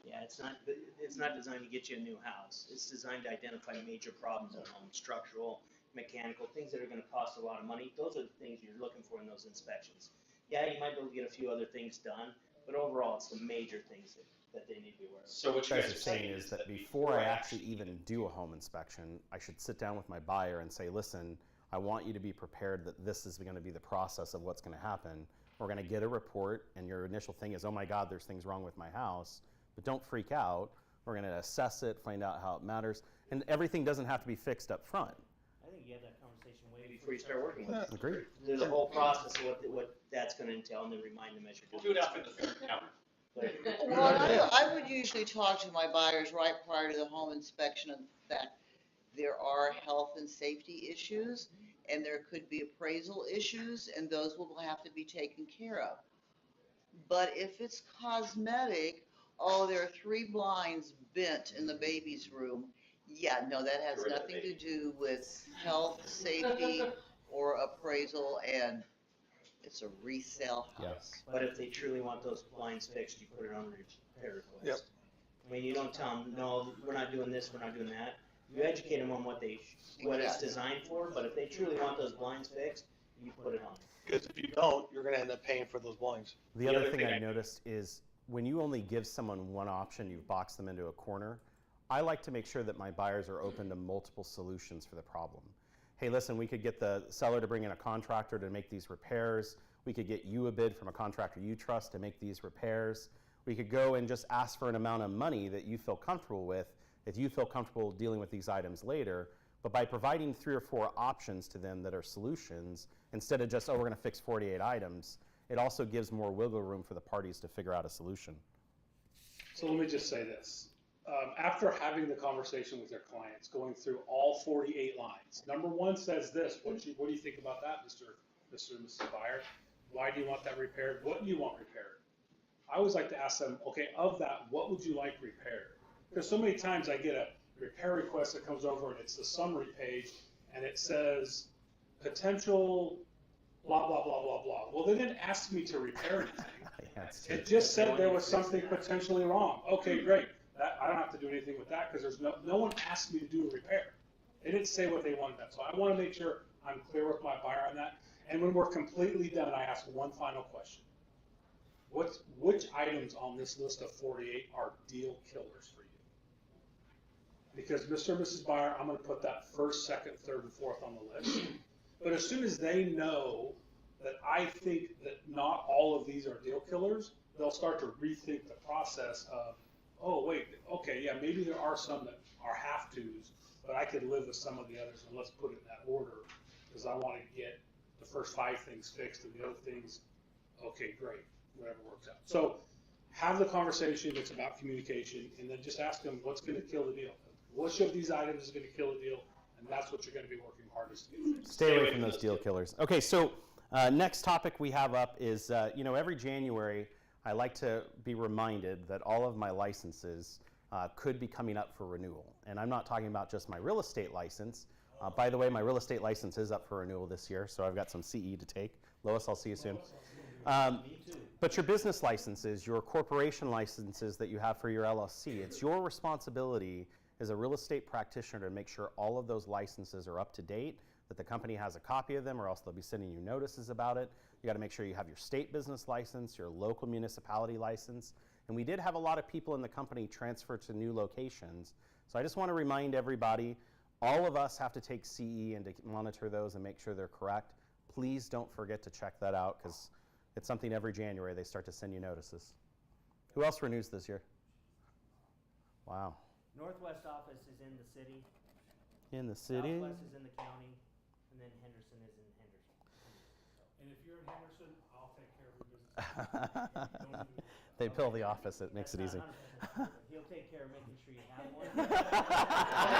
Yeah, it's not designed to get you a new house. It's designed to identify major problems at home, structural, mechanical, things that are going to cost a lot of money. Those are the things you're looking for in those inspections. Yeah, you might be able to get a few other things done, but overall, it's the major things that they need to be aware of. So what you guys are saying is that before I actually even do a home inspection, I should sit down with my buyer and say, listen, I want you to be prepared that this is going to be the process of what's going to happen. We're going to get a report, and your initial thing is, oh my God, there's things wrong with my house. But don't freak out. We're going to assess it, find out how it matters. And everything doesn't have to be fixed up front. I think you have that conversation way before you start working with them. Agreed. There's a whole process of what that's going to entail, and then remind them as you're doing it. Do it after the third counter. Well, I would usually talk to my buyers right prior to the home inspection of the fact there are health and safety issues, and there could be appraisal issues, and those will have to be taken care of. But if it's cosmetic, there are 3 blinds bent in the baby's room, yeah, no, that has nothing to do with health, safety, or appraisal, and it's a resale house. Yes. But if they truly want those blinds fixed, you put it on repair request. Yep. I and you don't tell them, no, we're not doing this, we're not doing that. You educate them on what what it's designed for, but if they truly want those blinds fixed, you put it on. Because if you don't, you're gonna end up paying for those blinds. The other thing I noticed is when you only give someone one option, you box them into a corner. I like to make sure that my buyers are open to multiple solutions for the problem. Hey, listen, we could get the seller to bring in a contractor to make these repairs. We could get you a bid from a contractor you trust to make these repairs. We could go and just ask for an amount of money that you feel comfortable with if you feel comfortable dealing with these items later. But by providing 3 or 4 options to them that are solutions, instead of just, oh, we're going to fix 48 items, it also gives more wiggle room for the parties to figure out a solution. So let me just say this. After having the conversation with their clients, going through all 48 lines, number 1 says this. What do you think about that, Mr. and Mrs. Buyer? Why do you want that repaired? What do you want repaired? I always like to ask them, okay, of that, what would you like repaired? Because so many times I get a repair request that comes over and it's the summary page and it says potential blah, blah, blah, blah, blah. Well, they didn't ask me to repair anything. It just said there was something potentially wrong. Okay, great. I don't have to do anything with that because there's no one asked me to do a repair. They didn't say what they wanted done. So I want to make sure I'm clear with my buyer on that. And when we're completely done, I ask one final question. Which items on this list of 48 are deal killers for you? Because Mr. and Mrs. Buyer, I'm going to put that first, second, third, and fourth on the list. But as soon as they know that I think that not all of these are deal killers, they'll start to rethink the process of, oh, wait, okay, yeah, maybe there are some that are have-tos, but I could live with some of the others, and let's put it in that order, because I want to get the first 5 things fixed, and the other things, okay, great, whatever works out. So have the conversation, it's about communication, and then just ask them what's going to kill the deal. Which of these items is going to kill the deal, and that's what you're going to be working hardest to get fixed. Stay away from those deal killers. Okay, so next topic we have up is, every January, I like to be reminded that all of my licenses could be coming up for renewal. And I'm not talking about just my real estate license. By the way, my real estate license is up for renewal this year, so I've got some CE to take. Lois, I'll see you soon. But your business licenses, your corporation licenses that you have for your LLC, it's your responsibility as a real estate practitioner to make sure all of those licenses are up to date, that the company has a copy of them, or else they'll be sending you notices about it. You got to make sure you have your state business license, your local municipality license. And we did have a lot of people in the company transfer to new locations. So I just want to remind everybody, all of us have to take CE and to monitor those and make sure they're correct. Please don't forget to check that out, because it's something every January they start to send you notices. Who else renews this year? Wow. Northwest office is in the city. In the city? Southwest is in the county, and then Henderson is in Henderson. And if you're in Henderson, I'll take care of your business. They bill the office, it makes it easy. He'll take care of making sure you have one.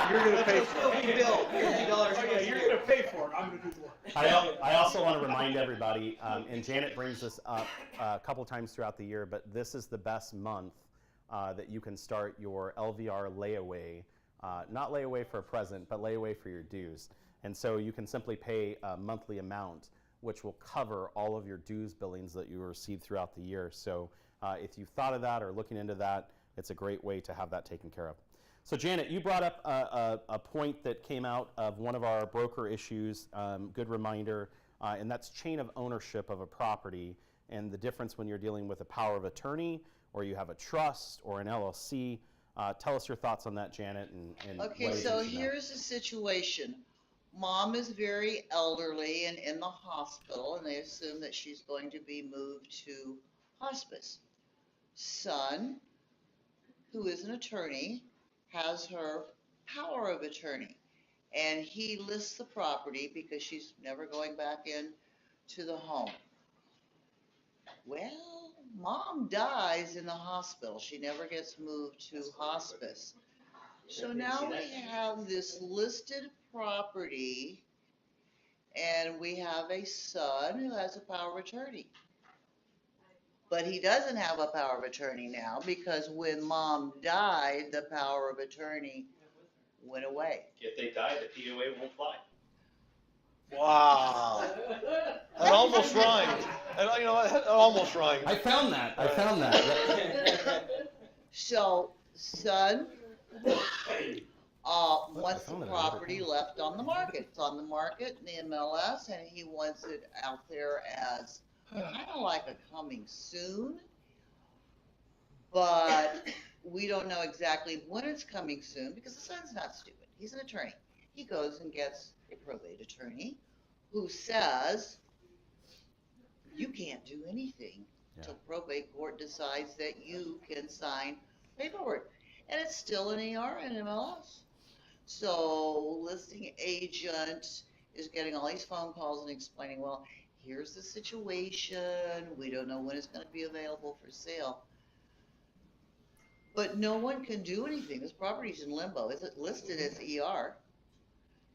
You're going to pay for It'll it. be billed, $50. Oh, yeah, you're going to pay for it. I'm going to do the work. I also want to remind everybody, and Janet brings this up a couple times throughout the year, but this is the best month that you can start your LVR layaway, not layaway for a present, but layaway for your dues. And so you can simply pay a monthly amount, which will cover all of your dues billings that you receive throughout the year. So if you've thought of that or looking into that, it's a great way to have that taken care of. So Janet, you brought up a point that came out of one of our broker issues, good reminder, and that's chain of ownership of a property and the difference when you're dealing with a power of attorney or you have a trust or an LLC. Tell us your thoughts on that, Janet. Okay, so here's the situation. Mom is very elderly and in the hospital, and they assume that she's going to be moved to hospice. Son, who is an attorney, has her power of attorney, and he lists the property because she's never going back in to the home. Well, Mom dies in the hospital. She never gets moved to hospice. So now we have this listed property, and we have a son who has a power of attorney. But he doesn't have a power of attorney now because when Mom died, the power of attorney went away. If they die, the POA won't fly. Wow. That almost rhymed. That almost rhymed. I found that. So son, wants the property left on the market. It's on the market in the MLS, and he wants it out there as kind of like a coming soon. But we don't know exactly when it's coming soon because the son's not stupid. He's an attorney. He goes and gets a probate attorney who says, you can't do anything until probate court decides that you can sign paperwork. And it's still an ER and MLS. So listing agent is getting all these phone calls and explaining, well, here's the situation. We don't know when it's going to be available for sale. But no one can do anything. This property's in limbo. Is it listed as ER?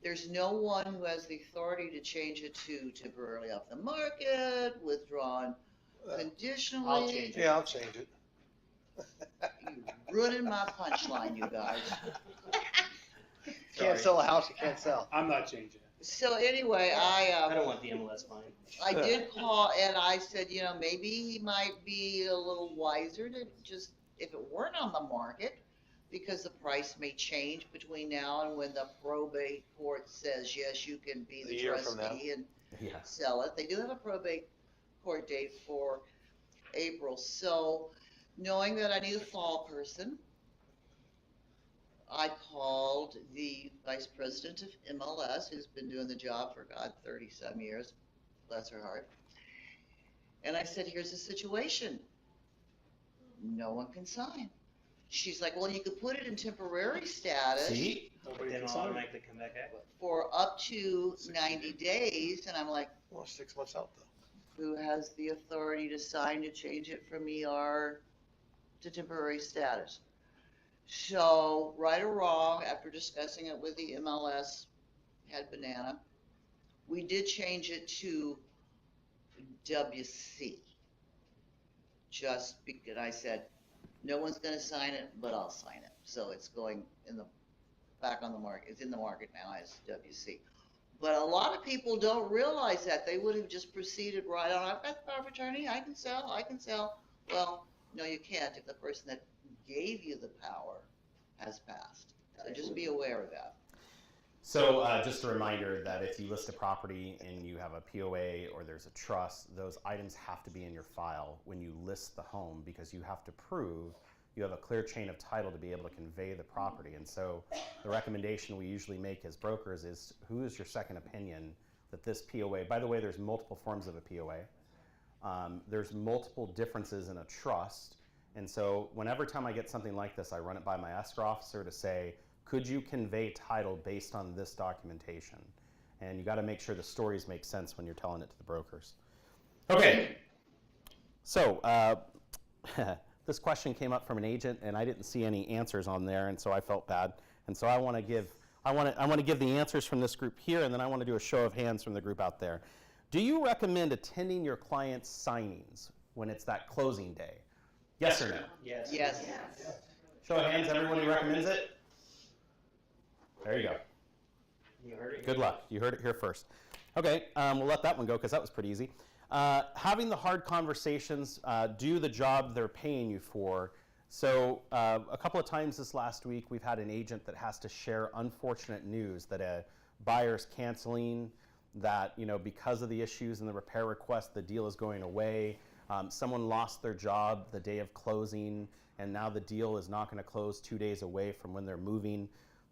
There's no one who has the authority to change it to temporarily off the market, withdrawn conditionally. I'll change it. Yeah, I'll change it. You're ruining my punchline, you guys. Can't sell a house you can't sell. I'm not changing it. So anyway, I don't want the MLS fine. I did call and I said, you know, maybe he might be a little wiser to just, if it weren't on the market, because the price may change between now and when the probate court says, yes, you can be the trustee and sell it. They do have a probate court date for April. So knowing that I need a fall person, I called the vice president of MLS, who's been doing the job for, God, 30-some years, bless her heart. And I said, here's the situation. No one can sign. She's like, well, you could put it in temporary status. See? But then I'll automatically come back out. For up to 90 days. And I'm like, well, 6 months out though. Who has the authority to sign to change it from ER to temporary status? So, right or wrong, after discussing it with the MLS head banana, we did change it to WC. Just because I said, no one's going to sign it, but I'll sign it. So it's going in the back on the market. It's in the market now as WC. But a lot of people don't realize that. They would have just proceeded right on. I've got the power of attorney. I can sell. Well, no, you can't if the person that gave you the power has passed. So just be aware of that. So just a reminder that if you list a property and you have a POA or there's a trust, those items have to be in your file when you list the home because you have to prove you have a clear chain of title to be able to convey the property. And so the recommendation we usually make as brokers is, who is your second opinion that this POA, by the way, there's multiple forms of a POA. There's multiple differences in a trust. And so whenever time I get something like this, I run it by my escrow officer to say, could you convey title based on this documentation? And you got to make sure the stories make sense when you're telling it to the brokers. Okay. So this question came up from an agent, and I didn't see any answers on there, and so I felt bad. And so I want to give the answers from this group here, and then I want to do a show of hands from the group out there. Do you recommend attending your client's signings when it's that closing day? Yes or no? Yes. Yes. Show of hands, everyone who recommends it. There you go. You heard it. Good luck. You heard it here first. Okay, we'll let that one go because that was pretty easy. Having the hard conversations, do the job they're paying you for. So a couple of times this last week, we've had an agent that has to share unfortunate news that a buyer's canceling, that because of the issues in the repair request, the deal is going away. Someone lost their job the day of closing, and now the deal is not going to close 2 days away from when they're moving.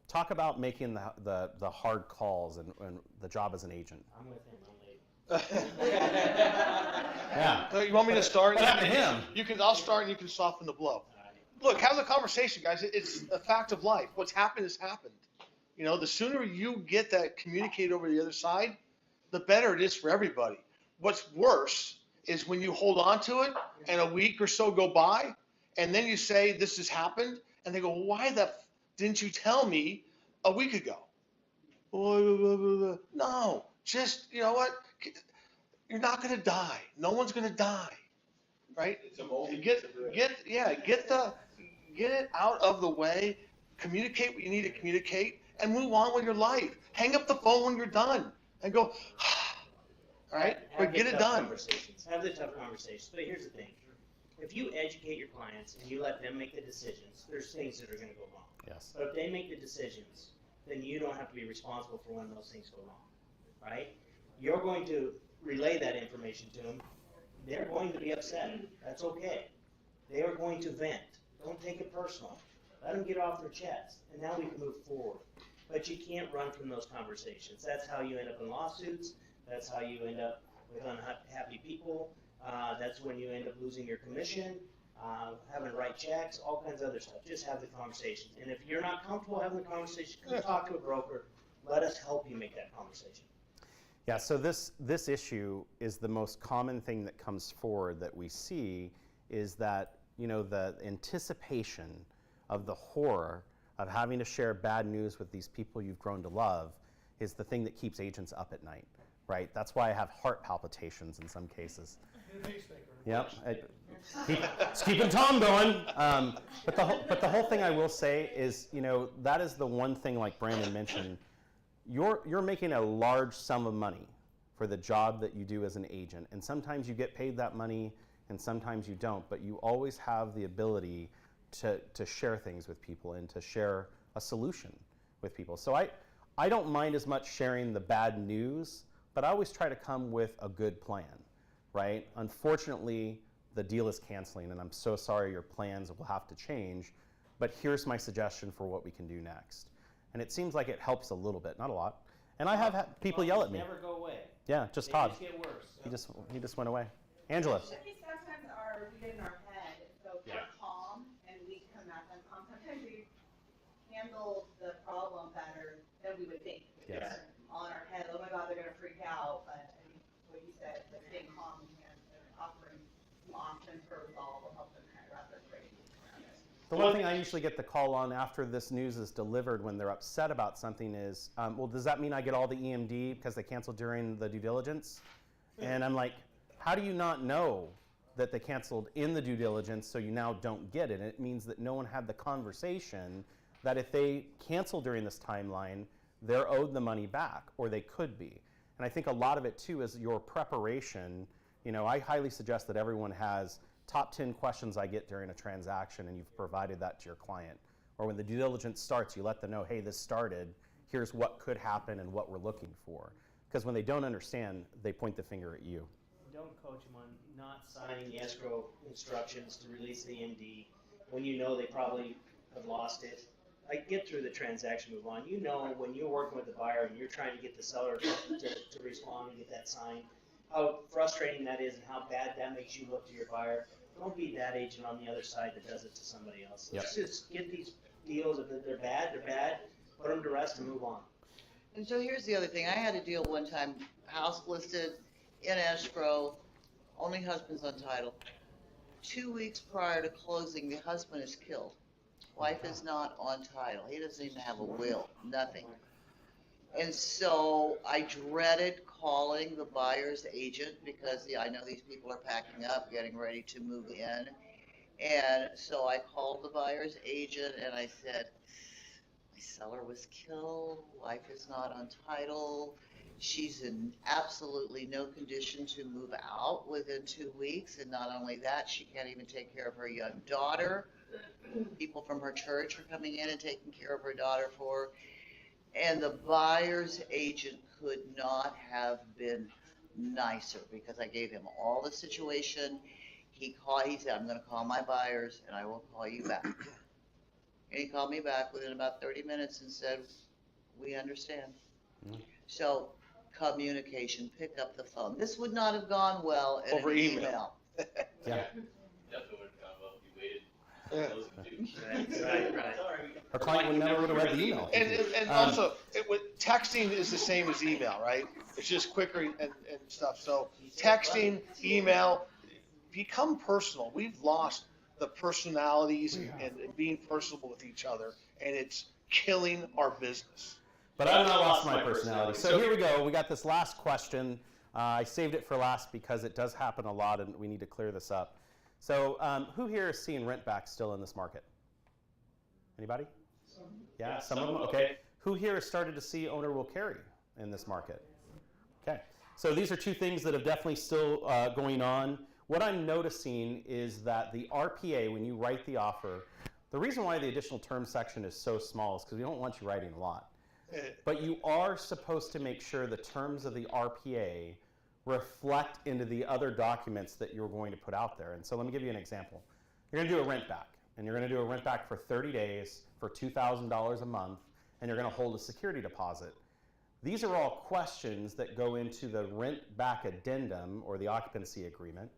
Talk about making the hard calls and the job as an agent. I'm with him. I'm late. Yeah. You want me to start? What happened to him? I'll start and you can soften the blow. Look, have the conversation, guys. It's a fact of life. What's happened has happened. The sooner you get that communicated over the other side, the better it is for everybody. What's worse is when you hold on to it and a week or so go by and then you say this has happened and they go, why didn't you tell me a week ago? No, just, you know what? You're not going to die. No one's going to die, right? It's a moment. Get it out of the way, communicate what you need to communicate, and move on with your life. Hang up the phone when you're done and go, all right? But get it done. Have the tough conversations. But here's the thing. If you educate your clients and you let them make the decisions, there's things that are gonna go wrong. Yes. But if they make the decisions, then you don't have to be responsible for when those things go wrong, right? You're going to relay that information to them. They're going to be upset. That's okay. They are going to vent. Don't take it personal. Let them get off their chest, and now we can move forward. But you can't run from those conversations. That's how you end up in lawsuits. That's how you end up with unhappy people. That's when you end up losing your commission, having to write checks, all kinds of other stuff. Just have the conversation. And if you're not comfortable having the conversation, come talk to a broker. Let us help you make that conversation. Yeah, so this issue is the most common thing that comes forward that we see is that, you know, the anticipation of the horror of having to share bad news with these people you've grown to love is the thing that keeps agents up at night, right? That's why I have heart palpitations in some cases. Yep, it's keeping Tom going. But the whole thing I will say is, you know, that is the one thing, like Brandon mentioned, you're making a large sum of money for the job that you do as an agent, and sometimes you get paid that money and sometimes you don't, but you always have the ability to share things with people and to share a solution with people. So I don't mind as much sharing the bad news, but I always try to come with a good plan, right? Unfortunately, the deal is canceling, and I'm so sorry your plans will have to change, but here's my suggestion for what we can do next. And it seems like it helps a little bit, not a lot. And I have had people yell at me. Never go away. Yeah, just They Todd. just get worse. He just went away. Angela. We sometimes we get in our head, so we're calm and we come at them calm. Sometimes we handle the problem better than we would think. Yes. On our head, oh my God, they're gonna freak out, but I mean, what you said, but staying calm and offering some options for resolve will help them kind of wrap their brains around it. The one thing I usually get the call on after this news is delivered when they're upset about something is, well, does that mean I get all the EMD because they canceled during the due diligence? And I'm like, how do you not know that they canceled in the due diligence so you now don't get it? And it means that no one had the conversation that if they cancel during this timeline, they're owed the money back, or they could be. And I think a lot of it too is your preparation. You know, I highly suggest that everyone has top 10 questions I get during a transaction, and you've provided that to your client. Or when the due diligence starts, you let them know, hey, this started, here's what could happen and what we're looking for. Because when they don't understand, they point the finger at you. Don't coach them on not signing the escrow instructions to release the MD when you know they probably have lost it. Like, get through the transaction, move on. You know, when you're working with the buyer and you're trying to get the seller to respond and get that signed, how frustrating that is and how bad that makes you look to your buyer. Don't be that agent on the other side that does it to somebody else. Let's just get these deals. If they're bad, put them to rest and move on. And so here's the other thing. I had a deal one time, house listed in escrow, only husband's on title. 2 weeks prior to closing, the husband is killed. Wife is not on title. He doesn't even have a will, nothing. And so I dreaded calling the buyer's agent because I know these people are packing up, getting ready to move in. And so I called the buyer's agent and I said, my seller was killed, wife is not on title, she's in absolutely no condition to move out within 2 weeks, and not only that, she can't even take care of her young daughter. People from her church are coming in and taking care of her daughter for her. And the buyer's agent could not have been nicer because I gave him all the situation. He said, I'm gonna call my buyers and I will call you back. And he called me back within about 30 minutes and said, we understand. So communication, pick up the phone. This would not have gone well in Over an email. Yeah. Definitely would have gone well if you waited. Right. Our client never would have read the email. And also, texting is the same as email, right? It's just quicker and stuff. So texting, email, become personal. We've lost the personalities and being personable with each other, and it's killing our business. But I've not lost my personality. So here we go. We got this last question. I saved it for last because it does happen a lot, and we need to clear this up. So who here is seeing rent back still in this market? Anybody? Yeah, some of them? Okay. Who here has started to see owner will carry in this market? Okay. So these are two things that have definitely still going on. what I'm noticing is that the RPA, when you write the offer, the reason why the additional term section is so small is because we don't want you writing a lot. But you are supposed to make sure the terms of the RPA reflect into the other documents that you're going to put out there. And so let me give you an example. You're going to do a rent back, and you're going to do a rent back for 30 days for $2,000 a month, and you're going to hold a security deposit. These are all questions that go into the rent back addendum or the occupancy agreement.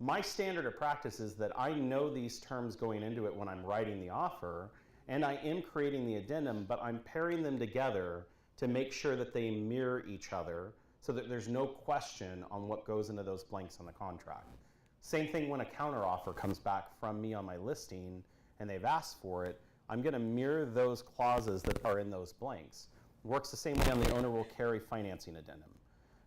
My standard of practice is that I know these terms going into it when I'm writing the offer, and I am creating the addendum, but I'm pairing them together to make sure that they mirror each other so that there's no question on what goes into those blanks on the contract. Same thing when a counteroffer comes back from me on my listing and they've asked for it, I'm going to mirror those clauses that are in those blanks. It works the same way on the owner will carry financing addendum.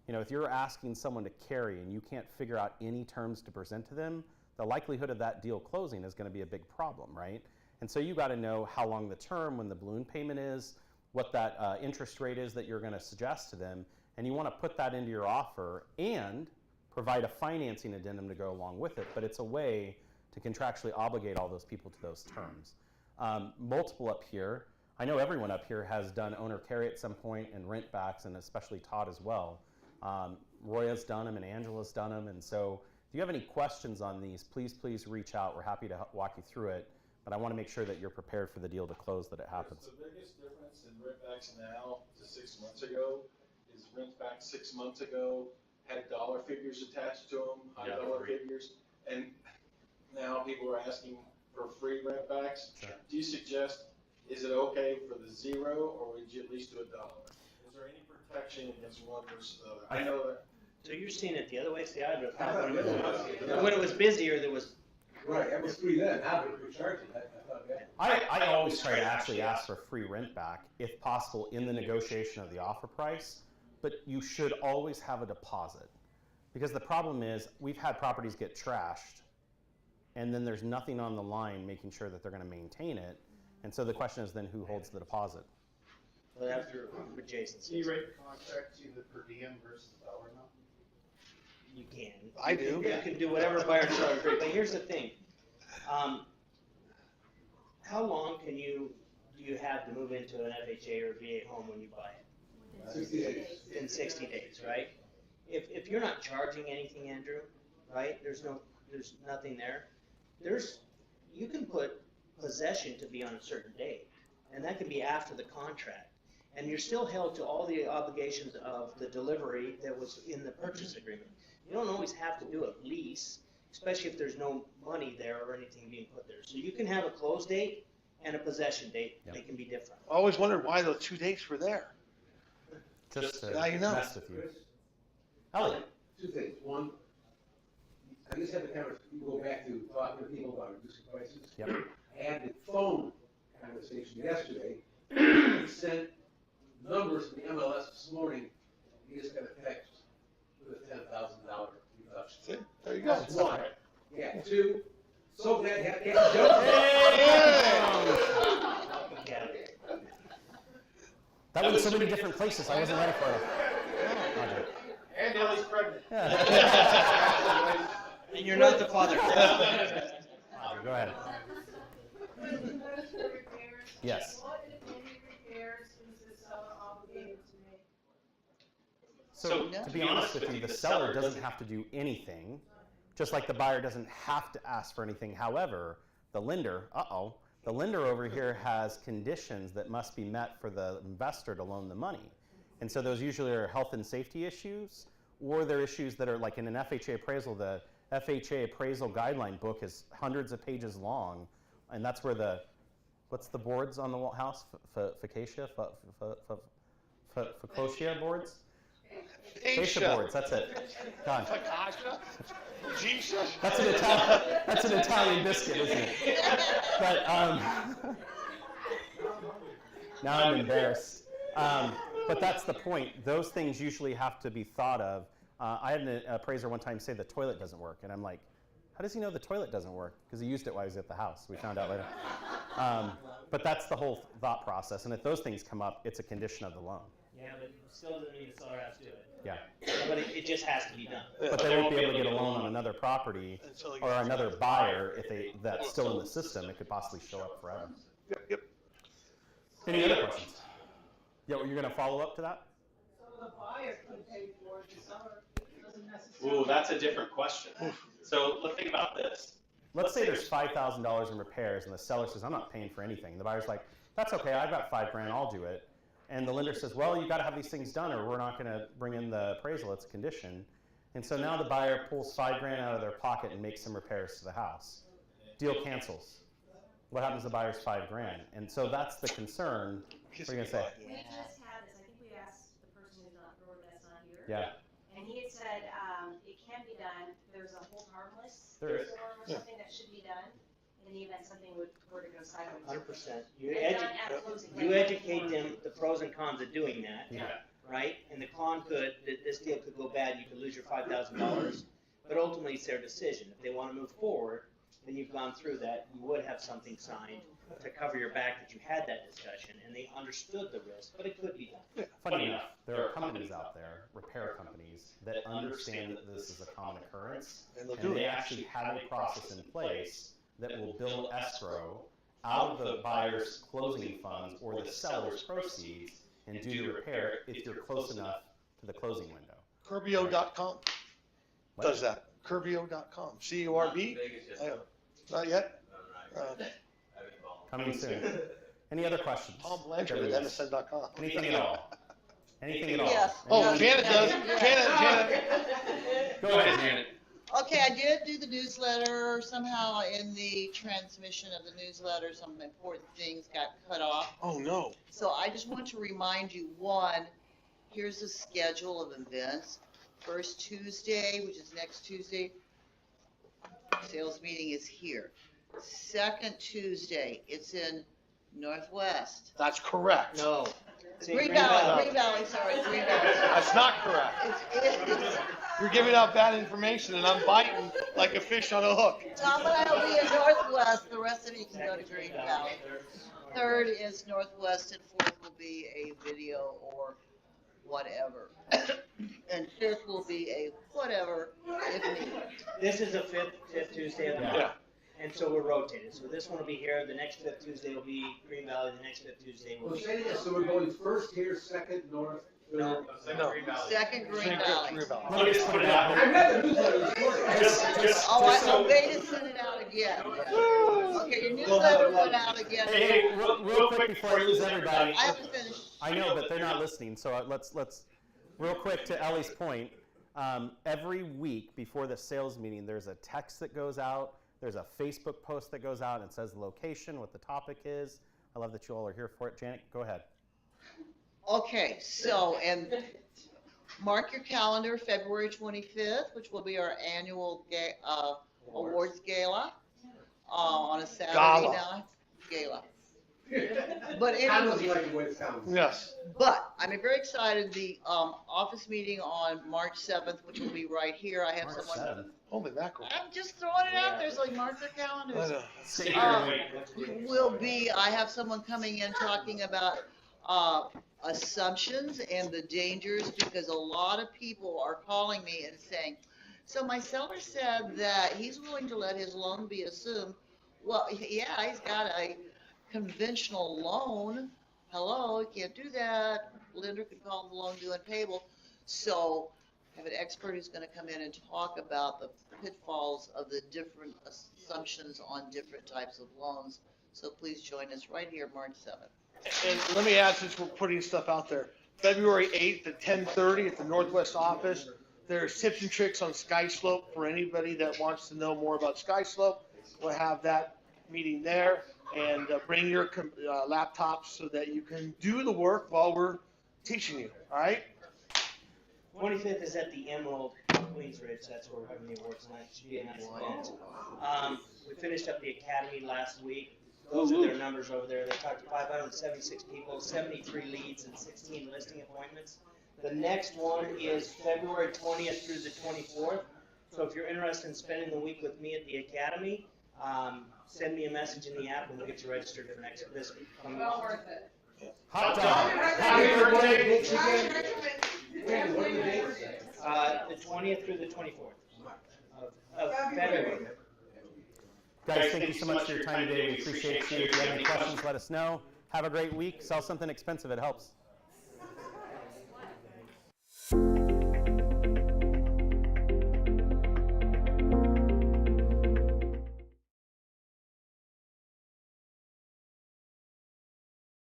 You know, if you're asking someone to carry and you can't figure out any terms to present to them, the likelihood of that deal closing is going to be a big problem, right? And so you got to know how long the term, when the balloon payment is, what that interest rate is that you're going to suggest to them, and you want to put that into your offer and provide a financing addendum to go along with it, but it's a way to contractually obligate all those people to those terms. Multiple up here, I know everyone up here has done owner carry at some point and rent backs, and especially Todd as well. Roya's done them and Angela's done them, and so if you have any questions on these, please reach out. We're happy to walk you through it, but I want to make sure that you're prepared for the deal to close, that it happens. The biggest difference in rent backs now to 6 months ago is rent back 6 months ago had dollar figures attached to them, high dollar figures, and now people are asking for free rent backs. Sure. Do you suggest, is it okay for the 0, or would you at least do $1? Is there any protection against one versus the other? I know that. So you're seeing it the other way? See, I would have thought when it was busier, there was. Right, that was free then, now we're charging that, I thought that. I always try to actually ask for free rent back, if possible, in the negotiation of the offer price, but you should always have a deposit. Because the problem is, we've had properties get trashed, and then there's nothing on the line making sure that they're going to maintain it, and so the question is then who holds the deposit? Well, after what Jason says. Do you rate the contract to the per diem versus dollar amount? You can. I do. You can do whatever buyer seller agreement, but here's the thing. How long do you have to move into an FHA or VA home when you buy it? 60 days. In 60 days, right? If you're not charging anything, Andrew, right? There's nothing there. You can put possession to be on a certain date, and that can be after the contract. And you're still held to all the obligations of the delivery that was in the purchase agreement. You don't always have to do a lease, especially if there's no money there or anything being put there. So you can have a close date and a possession date. Yep. They can be different. I always wondered why those 2 dates were there. Just to now you know. mess with you. Chris, Elliot. 2 things. One, I just had the conversation, go back to talking to people about reducing prices. Yep. I had the phone conversation yesterday. He sent numbers from the MLS this morning. He just got a text with a $10,000 reduction. See? There you go. That's one. Yeah, 2, so glad you have to Yeah. That went so many different places, I wasn't ready for it. Roger. And Ellie's pregnant. Yeah. And you're not the father. Roger, go ahead. Yes. What, if any, repairs is the seller obligated to make? So to be honest with you, the seller doesn't have to do anything, just like the buyer doesn't have to ask for anything. However, the lender, the lender over here has conditions that must be met for the investor to loan the money. And so those usually are health and safety issues, or they're issues that are like in an FHA appraisal. The FHA appraisal guideline book is hundreds of pages long, and that's where what's the boards on the house? Facacia boards? Fascia boards, that's it. God. Jesus. That's an Italian biscuit, isn't it? But now I'm embarrassed. But that's the point. Those things usually have to be thought of. I had an appraiser one time say the toilet doesn't work, and I'm like, how does he know the toilet doesn't work? Because he used it while he was at the house. We found out later. But that's the whole thought process, and if those things come up, it's a condition of the loan. Yeah, but still doesn't mean the seller has to do it. Yeah. But it just has to be done. But they won't be able to get a loan on another property Until it or gets- another buyer that's still in the system. It could possibly show up forever. Yep. Any other questions? Yeah, well, you're going to follow up to that? So the buyer can pay for it, the seller doesn't necessarily. Ooh, that's a different question. So let's think about this. Let's say there's $5,000 in repairs and the seller says, I'm not paying for anything. The buyer's like, that's okay, I've got $5,000, I'll do it. And the lender says, well, you got to have these things done or we're not going to bring in the appraisal, it's a condition. And so now the buyer pulls $5,000 out of their pocket and makes some repairs to the house. Deal cancels. What happens to the buyer's $5,000? And so that's the concern. What are you going to say? We just had this, I think we asked the person who's not, or that's not here. Yeah. And he had said, it can be done, there's a hold harmless There is. form or Yeah. something that should be done in the event something were to go sideways. 100%. And done at closing. You educate them the pros and cons of doing that, Yeah. right? And the con could, this deal could go bad, you could lose your $5,000, but ultimately it's their decision. If they want to move forward, then you've gone through that, you would have something signed to cover your back that you had that discussion, and they understood the risk, but it could be done. Funny enough, there are companies out there, repair companies, that understand that this is a common occurrence, And they'll do and they it. actually have a process in place that will bill escrow out of the buyer's closing funds or the seller's proceeds and do the repair if you're close enough to the closing window. Curbio.com does that. Curbio.com. C-U-R-B? Not yet? Coming soon. Any other questions? Tom Blanchard at MSN.com. Anything at all? Anything at all? Yes. Oh, Any- Janet does. Janet. Go ahead, Janet. Okay, I did do the newsletter. Somehow in the transmission of the newsletter, some important things got cut off. Oh, no. So I just want to remind you, one, here's the schedule of events. First Tuesday, which is next Tuesday, sales meeting is here. Second Tuesday, it's in Northwest. That's correct. No. Green Valley, sorry, Green Valley. That's not correct. It's, You're giving out bad information and I'm biting like a fish on a hook. Tom and I will be in Northwest, the rest of you can go to Green Valley. Third is Northwest, and fourth will be a video or whatever. And fifth will be a whatever if needed. This is the fifth Tuesday of the month. Yeah. And so we're rotated. So this one will be here, the next fifth Tuesday will be Green Valley, the next fifth Tuesday will Well, be. say this, so we're going first here, second north. No. No. Second Green Valley. Let me just put it out I there. read the newsletter this morning. Oh, they just sent it out again. Okay, your newsletter went out again. Hey, real quick before I lose everybody. I have to finish. I know, but they're not listening, so let's real quick to Ellie's point. Every week before the sales meeting, there's a text that goes out. There's a Facebook post that goes out and says the location, what the topic is. I love that you all are here for it. Janet, go ahead. Okay, so, and mark your calendar, February 25th, which will be our annual awards gala on a Saturday Gala. night. Gala. But I was anyway, like the way it sounds. Yes. but I'm very excited, the office meeting on March 7th, which will be right here, I have March someone. 7th. Holy mackerel. I'm just throwing it out there, so you mark their I calendars. know. Stay here and wait. Will be, I have someone coming in talking about assumptions and the dangers, because a lot of people are calling me and saying, so my seller said that he's willing to let his loan be assumed. Well, yeah, he's got a conventional loan. Hello, you can't do that. Lender could call the loan due and payable. So I have an expert who's gonna come in and talk about the pitfalls of the different assumptions on different types of loans. So please join us right here, March 7th. And let me add, since we're putting stuff out there, February 8th at 10:30 at the Northwest office, there's tips and tricks on SkySlope for anybody that wants to know more about SkySlope. We'll have that meeting there, and bring your laptops so that you can do the work while we're teaching you, all right? 25th is at the Emerald, Queensridge, that's where we're having the awards night, should be a nice event. We finished up the academy last week, those are their numbers over there, they talked to 576 people, 73 leads, and 16 listing appointments. The next one is February 20th through the 24th, so if you're interested in spending the week with me at the academy, send me a message in the app and we'll get you registered for this week. Well worth it. Hot dog. Happy birthday. Randy, what are the dates? The 20th through the 24th of February. Guys, thank you so much for your time today. We appreciate you. If you have any questions, let us know. Have a great week. Sell something expensive. It helps.